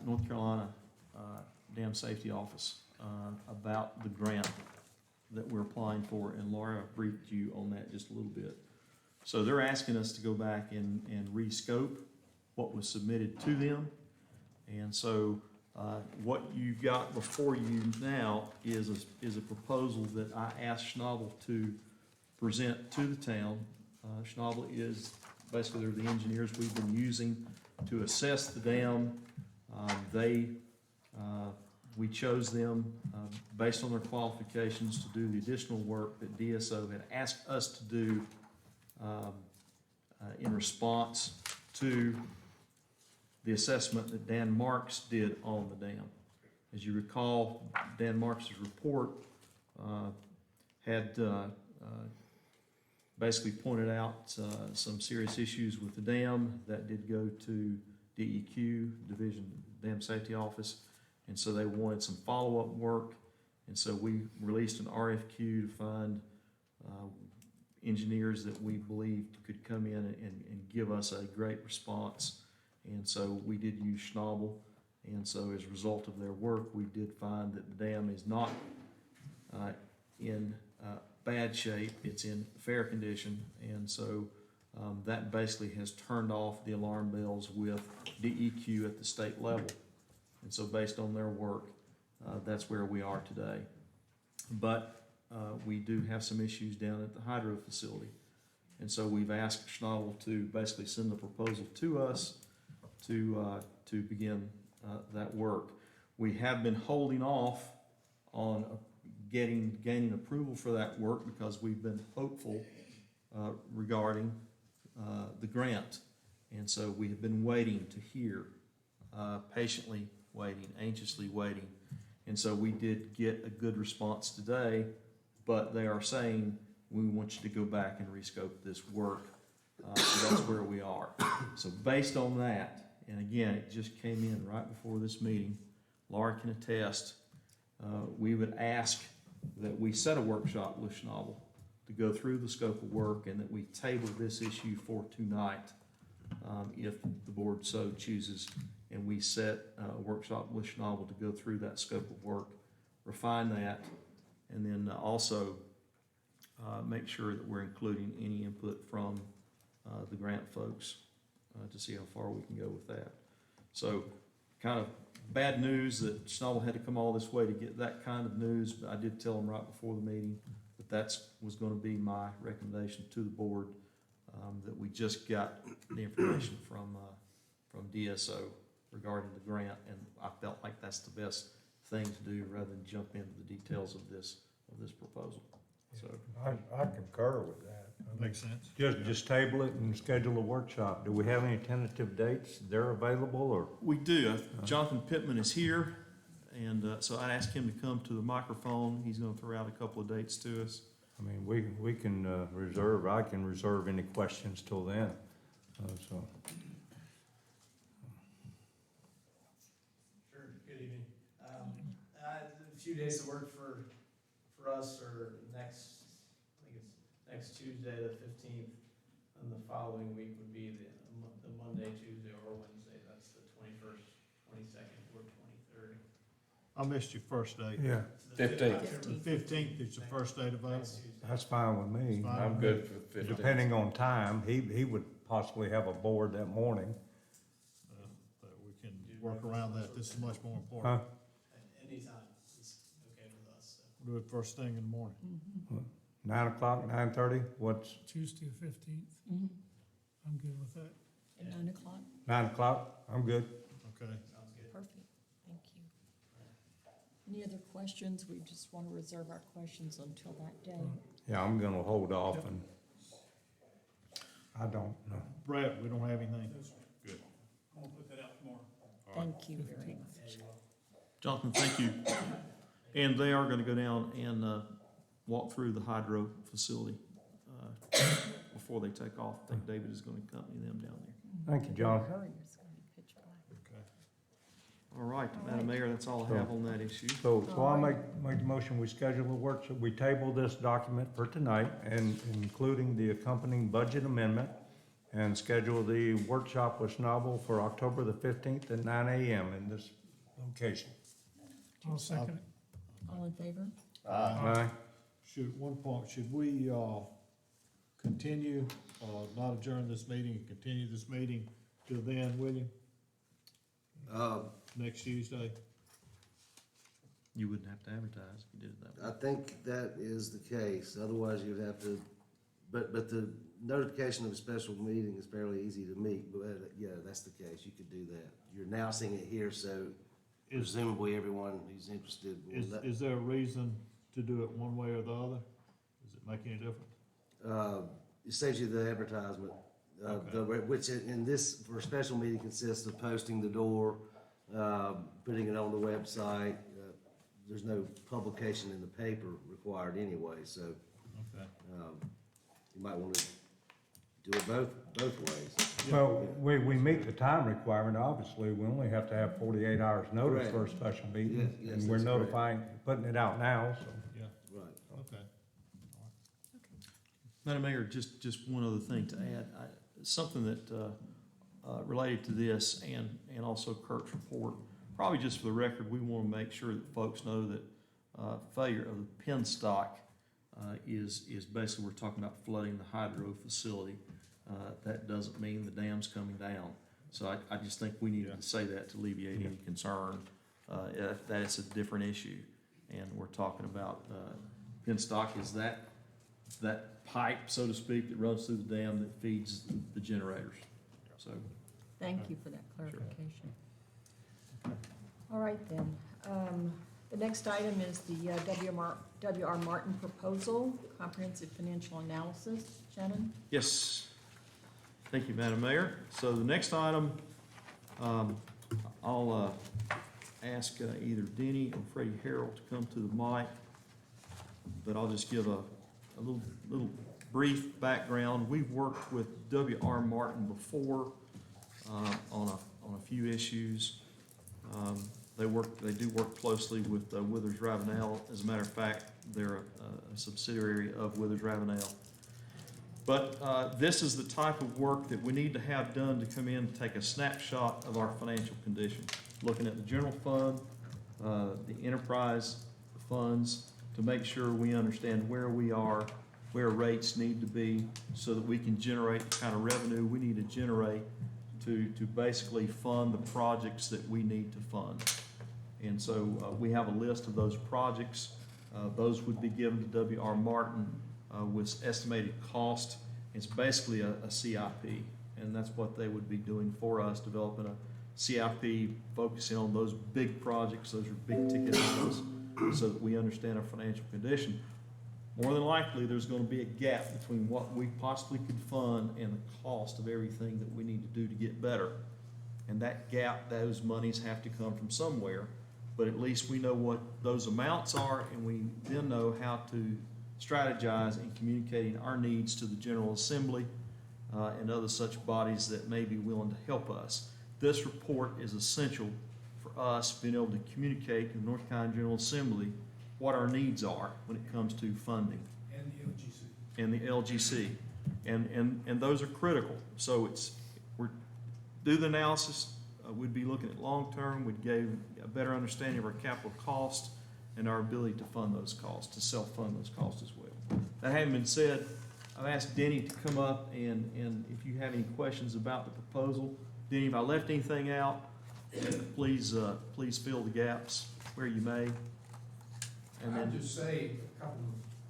North Carolina Dam Safety Office about the grant that we're applying for, and Laura briefed you on that just a little bit. So they're asking us to go back and rescope what was submitted to them. And so what you've got before you now is a proposal that I asked Schnabel to present to the town. Schnabel is, basically, they're the engineers we've been using to assess the dam. We chose them based on their qualifications to do the additional work that DSO had asked us to do in response to the assessment that Dan Marks did on the dam. As you recall, Dan Marks' report had basically pointed out some serious issues with the dam. That did go to DEQ, Division Dam Safety Office, and so they wanted some follow-up work, and so we released an RFQ to find engineers that we believed could come in and give us a great response, and so we did use Schnabel, and so as a result of their work, we did find that the dam is not in bad shape, it's in fair condition, and so that basically has turned off the alarm bells with DEQ at the state level. And so based on their work, that's where we are today. But we do have some issues down at the hydro facility. And so we've asked Schnabel to basically send the proposal to us to begin that work. We have been holding off on gaining approval for that work because we've been hopeful regarding the grant. And so we have been waiting to hear, patiently waiting, anxiously waiting. And so we did get a good response today, but they are saying, we want you to go back and rescope this work. So that's where we are. So based on that, and again, it just came in right before this meeting, Laura can attest, we would ask that we set a workshop with Schnabel to go through the scope of work and that we table this issue for tonight, if the board so chooses. And we set a workshop with Schnabel to go through that scope of work, refine that, and then also make sure that we're including any input from the grant folks to see how far we can go with that. So kind of bad news that Schnabel had to come all this way to get that kind of news, but I did tell them right before the meeting that that's was going to be my recommendation to the board, that we just got the information from DSO regarding the grant, and I felt like that's the best thing to do rather than jump into the details of this proposal. So I concur with that. Makes sense. Just table it and schedule a workshop. Do we have any tentative dates they're available, or? we do. Jonathan Pittman is here, and so I asked him to come to the microphone. He's going to throw out a couple of dates to us. I mean, we can reserve, I can reserve any questions till then, so. Sure, good evening. A few days of work for us are next, I think it's next Tuesday, the 15th, and the following week would be the Monday, Tuesday, or Wednesday. That's the 21st, 22nd, or 23rd. I missed your first date. Yeah, 15th. The 15th is the first date available. Next Tuesday. that's fine with me. It's fine. I'm good for the 15th. Depending on time, he would possibly have a board that morning. But we can work around that. This is much more Huh? important. Anytime is okay with us. So. We'll do it first thing in the morning. 9 o'clock, 9:30, what's, Tuesday the 15th. I'm good with that. At 9 o'clock? 9 o'clock? I'm good. Okay. Sounds good. Perfect, thank you. Any other questions? We just want to reserve our questions until that day. Yeah, I'm gonna hold off and, I don't know. Brett, we don't have anything. I'll put that out tomorrow. Thank you very much. Jonathan, thank you. And they are going to go down and walk through the hydro facility before they take off. I think David is going to accompany them down there. Thank you, John. Hurry, it's gonna be pitch black. Okay. All right, Madam Mayor, that's all I have on that issue. So I'll make the motion, we schedule a workshop, we table this document for tonight, and including the accompanying budget amendment, and schedule the workshop with Schnabel for October the 15th at 9 a.m. in this location. I'll second it. All in favor? Aye. One point, should we, continue, not adjourn this meeting and continue this meeting till then, William? Next Tuesday? You wouldn't have to advertise if you did it that way. I think that is the case, otherwise you'd have to, but the notification of a special meeting is fairly easy to meet, but yeah, that's the case, you could do that. You're announcing it here, so presumably everyone who's interested will. Is there a reason to do it one way or the other? Does it make any difference? It saves you the advertisement, which in this, for a special meeting consists of posting the door, putting it on the website. There's no publication in the paper required anyway, so Okay. you might want to do it both ways. Well, we meet the time requirement, obviously, we only have to have 48 hours notice for a special meeting. Yes, And we're that's correct. notifying, putting it out now, so. Yeah, Right. okay. Madam Mayor, just one other thing to add. Something that related to this and also Kirk's report. Probably just for the record, we want to make sure that folks know that failure of the penstock is basically, we're talking about flooding the hydro facility. That doesn't mean the dam's coming down. So I just think we needed to say that to alleviate any concern. That it's a different issue. And we're talking about penstock is that pipe, so to speak, that runs through the dam that feeds the generators. So, Thank you for that clarification. All right then, the next item is the W.R. Martin proposal, comprehensive financial analysis. Shannon? yes. Thank you, Madam Mayor. So the next item, I'll ask either Denny or Freddie Harrell to come to the mic, but I'll just give a little brief background. We've worked with W.R. Martin before on a few issues. They do work closely with Withers Ravenel. As a matter of fact, they're a subsidiary of Withers Ravenel. But this is the type of work that we need to have done to come in and take a snapshot of our financial condition, looking at the general fund, the enterprise funds, to make sure we understand where we are, where rates need to be, so that we can generate the kind of revenue we need to generate to basically fund the projects that we need to fund. And so we have a list of those projects. Those would be given to W.R. Martin with estimated cost. It's basically a CIP, and that's what they would be doing for us, developing a CIP, focusing on those big projects. Those are big ticket items, so that we understand our financial condition. More than likely, there's going to be a gap between what we possibly could fund and the cost of everything that we need to do to get better. And that gap, those monies have to come from somewhere, but at least we know what those amounts are, and we then know how to strategize in communicating our needs to the General Assembly and other such bodies that may be willing to help us. This report is essential for us being able to communicate to the North Carolina General Assembly what our needs are when it comes to funding. And the LGC. And those are critical. So we're do the analysis. We'd be looking at long-term. We'd give a better understanding of our capital cost and our ability to fund those costs, to self-fund those costs as well. That having been said, I've asked Denny to come up, and if you have any questions about the proposal, Denny, if I left anything out, please fill the gaps where you may. And I'd then just say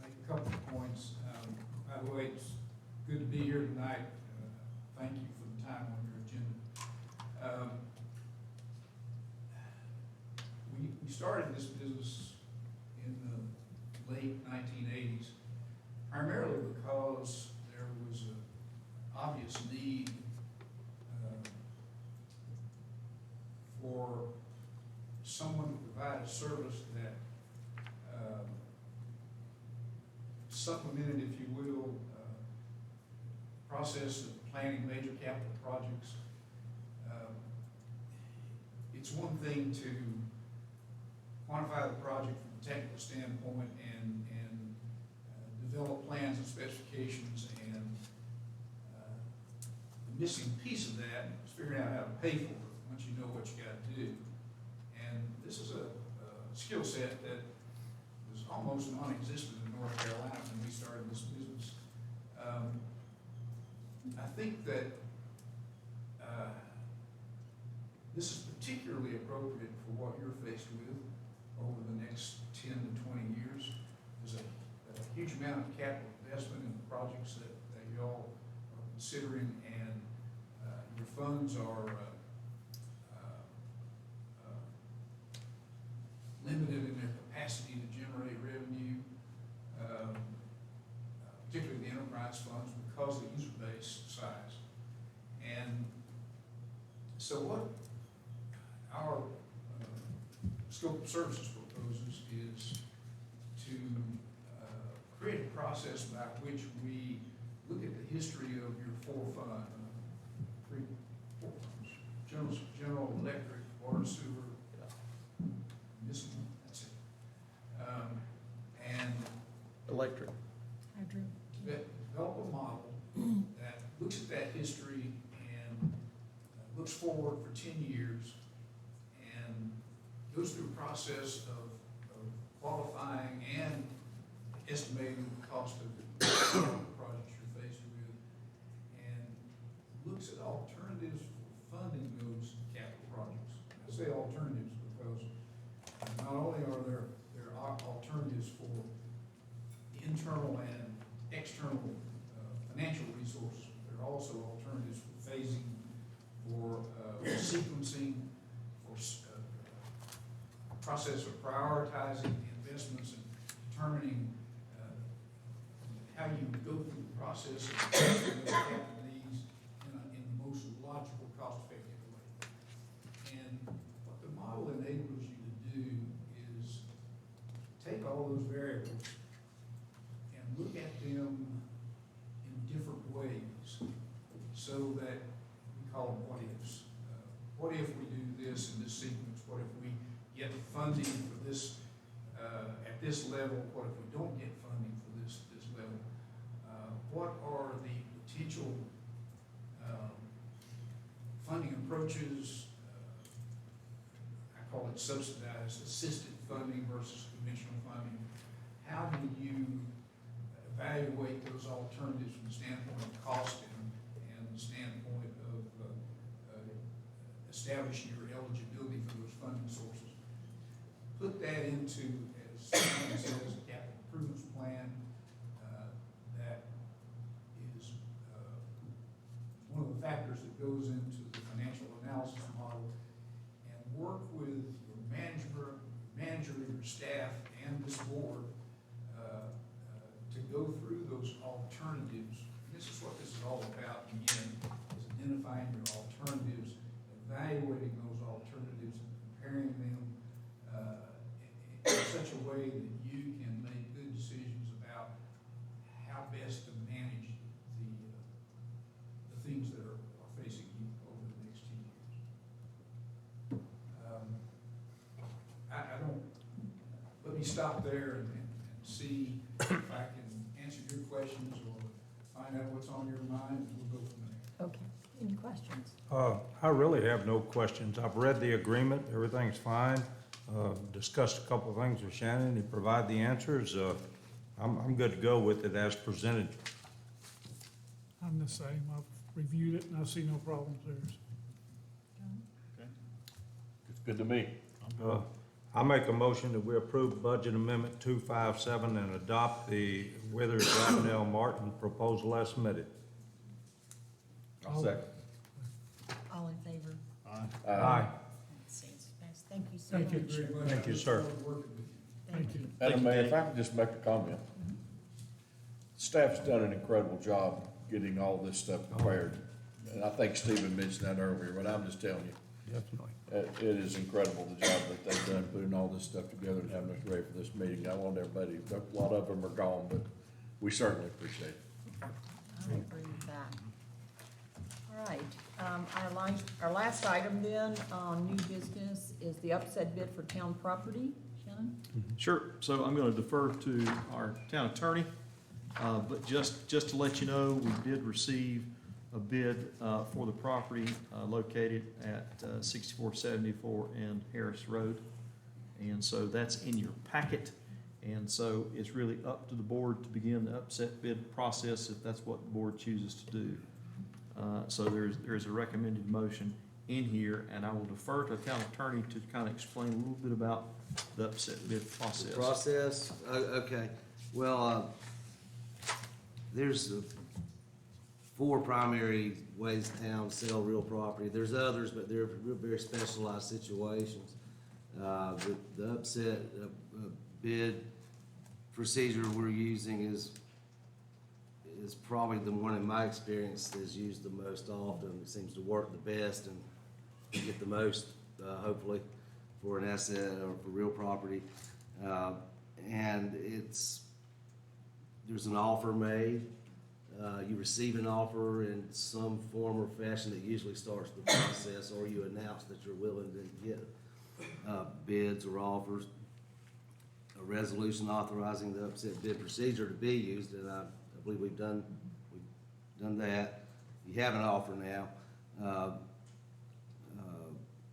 make a couple of points. By the way, it's good to be here tonight. Thank you for the time on your agenda. We started this business in the late 1980s, primarily because there was an obvious need for someone to provide a service that supplemented, if you will, process of planning major capital projects. It's one thing to quantify the project from a technical standpoint and develop plans and specifications, and the missing piece of that is figuring out how to pay for it once you know what you got to do. And this is a skill set that was almost non-existent in North Carolina when we started this business. I think that this is particularly appropriate for what you're faced with over the next 10 to 20 years. There's a huge amount of capital investment in the projects that you all are considering, and your funds are limited in their capacity to generate revenue, particularly the enterprise funds, because of the user base size. And so what our scope of services proposes is to create a process by which we look at the history of your four funds, general, electric, water, sewer, missing one, that's it. And Electric. develop a model that looks at that history and looks forward for 10 years and goes through a process of qualifying and estimating the cost of the projects you're faced with, and looks at alternatives for funding those capital projects. I say alternatives because not only are there alternatives for internal and external financial resources, there are also alternatives for phasing, for sequencing, for process of prioritizing investments and determining how you go through the process of those capital needs in a what if we do this in this sequence? What if we get funding for this, at this level? What if we don't get funding for this level? What are the potential funding approaches? I call it subsidized assisted funding versus conventional funding. How do you evaluate those alternatives from the standpoint of cost and the standpoint of establishing your eligibility for those funding sources? Put that into, as someone says, a capital improvements plan that is one of the factors that goes into the financial analysis model, and work with your manager, your staff, and this board to go through those alternatives. And this is what this is all about, again, is identifying your alternatives, evaluating those alternatives, and comparing them in such a way that you can make good decisions about how best to manage the things that are facing you over the next 10 years. I don't, let me stop there and see if I can answer your questions or find out what's on your mind, and we'll go from there. Okay, any questions? I really have no questions. I've read the agreement, everything's fine. Discussed a couple of things with Shannon, he provided the answers. I'm good to go with it as presented. I'm the same. I've reviewed it and I see no problems there. It's good to me. I make a motion that we approve Budget Amendment 257 and adopt the Withers Ravenel Martin proposal as submitted. I'll second. All in favor? Aye. Thank you so Thank you much. very much. Thank you, sir. Thank you. Madam Mayor, if I could just make a comment. Staff's done an incredible job getting all this stuff prepared. And I think Stephen mentioned that earlier, but I'm just telling you, Definitely. it is incredible the job that they've done putting all this stuff together and having us ready for this meeting. I want everybody, a lot of them are gone, but we certainly appreciate it. I agree with that. All right, our last item then on new business is the upset bid for town property. Shannon? Sure, so I'm going to defer to our town attorney, but just to let you know, we did receive a bid for the property located at 6474 and Harris Road. And so that's in your packet. And so it's really up to the board to begin the upset bid process if that's what the board chooses to do. So there's a recommended motion in here, and I will defer to the town attorney to kind of explain a little bit about the upset bid process. The process, okay. Well, there's 4 primary ways towns sell real property. There's others, but they're very specialized situations. The upset bid procedure we're using is probably the one in my experience that's used the most often. It seems to work the best and get the most, hopefully, for an asset or for real property. And there's an offer made. You receive an offer in some form or fashion that usually starts the process, or you announce that you're willing to get bids or offers. A resolution authorizing the upset bid procedure to be used, and I believe we've done that. You have an offer now.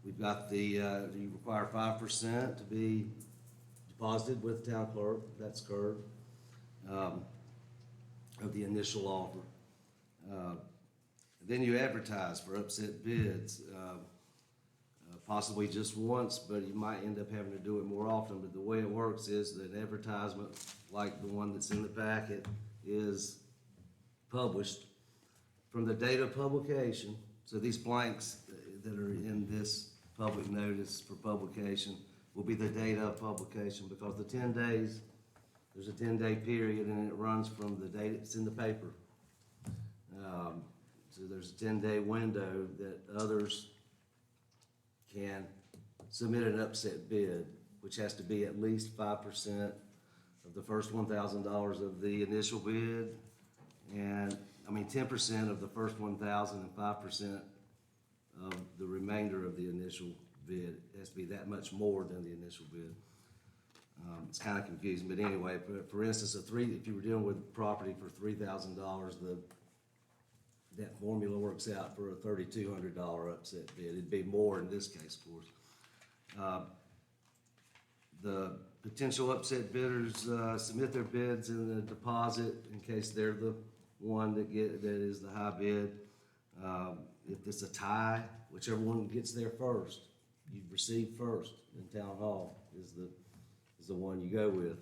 We've got you require 5% to be deposited with the town clerk. That's current. Of the initial offer. Then you advertise for upset bids, possibly just once, but you might end up having to do it more often. But the way it works is that an advertisement, like the one that's in the packet, is published from the date of publication. So these blanks that are in this public notice for publication will be the date of publication, because the 10 days, there's a 10-day period, and it runs from the date it's in the paper. So there's a 10-day window that others can submit an upset bid, which has to be at least 5% of the first $1,000 of the initial bid, and 10% of the first 1,000 and 5% of the remainder of the initial bid. It has to be that much more than the initial bid. It's kind of confusing, but anyway, for instance, if you were dealing with property for $3,000, that formula works out for a $3,200 upset bid. It'd be more in this case, of course. The potential upset bidders submit their bids in the deposit in case they're the one that is the high bid. If it's a tie, whichever one gets there first, you receive first in town hall is the one you go with.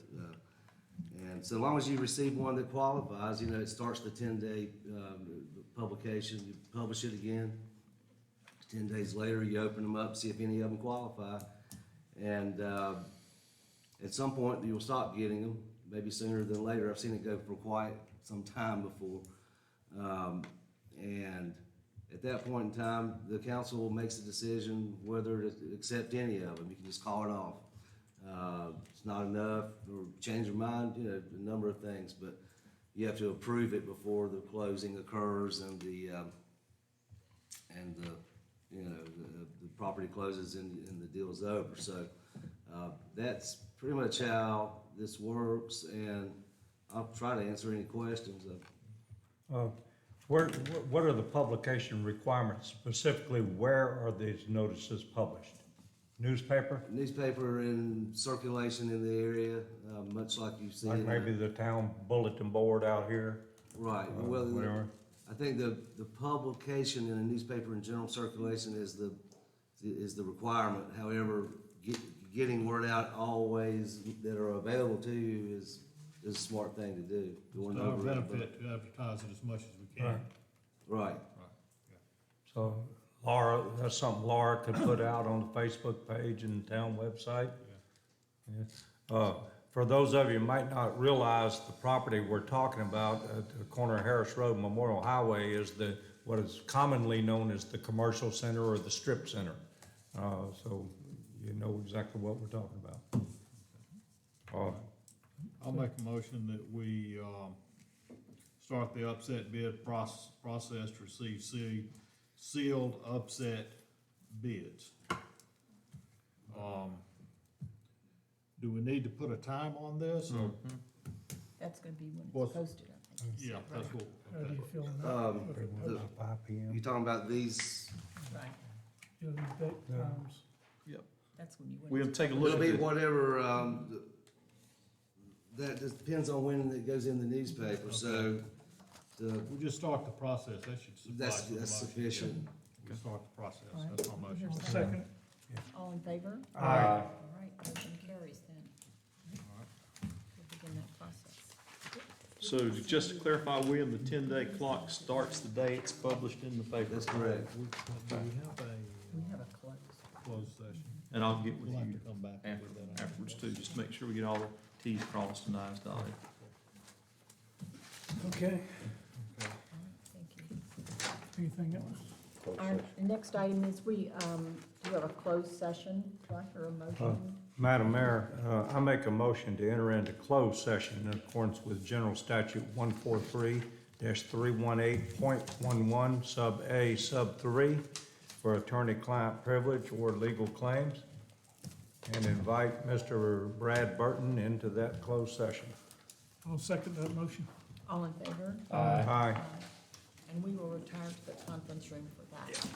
And so long as you receive one that qualifies, it starts the 10-day publication. You publish it again. 10 days later, you open them up, see if any of them qualify. And at some point, you'll stop getting them, maybe sooner than later. I've seen it go for quite some time before. And at that point in time, the council makes a decision whether to accept any of them. You can just call it off. It's not enough, or change your mind, a number of things, but you have to approve it before the closing occurs and the property closes and the deal's over. So that's pretty much how this works, and I'll try to answer any questions. What are the publication requirements? Specifically, where are these notices published? Newspaper? Newspaper in circulation in the area, much like you see. Like maybe the town bulletin board out here? Right. Whatever. I think the publication in a newspaper in general circulation is the requirement. However, getting word out always that are available to you is a smart thing to do. It's our benefit to advertise it as much as we can. Right. So Laura, that's something Laura could put out on the Facebook page and the town website. Yeah. For those of you who might not realize, the property we're talking about at the corner of Harris Road, Memorial Highway, is what is commonly known as the commercial center or the strip center. So you know exactly what we're talking about. I'll make a motion that we start the upset bid process to receive sealed upset bids. Do we need to put a time on this? Or? That's gonna be when it's posted, I think. Yeah, that's what. How do you feel on that? 5 p.m. You talking about these? Right, You know, these date times? that's when you. We'll take a look It'll at be it. whatever, that just depends on when it goes in the newspaper, so We'll just start the process, that should suffice. that's sufficient. We'll start the process, All right. that's my motion. Second? All in favor? Aye. All right, motion carries then. We'll begin that process. So just to clarify, William, the 10-day clock starts the day it's published in the paper. That's correct. Do we have We have a close. closed session? And I'll get with We'll have you to come back and after, do that. afterwards too, just to make sure we get all the T's crossed and I's dotted. Okay. All right, thank you. Anything else? Our next item is we do have a closed session. Do I hear a motion? Madam Mayor, I make a motion to enter into closed session in accordance with General Statute 143-318.11 sub A sub 3 for attorney-client privilege or legal claims, and invite Mr. Brad Burton into that closed session. I'll second that motion. All in favor? Aye. And we will retire to the conference room for that.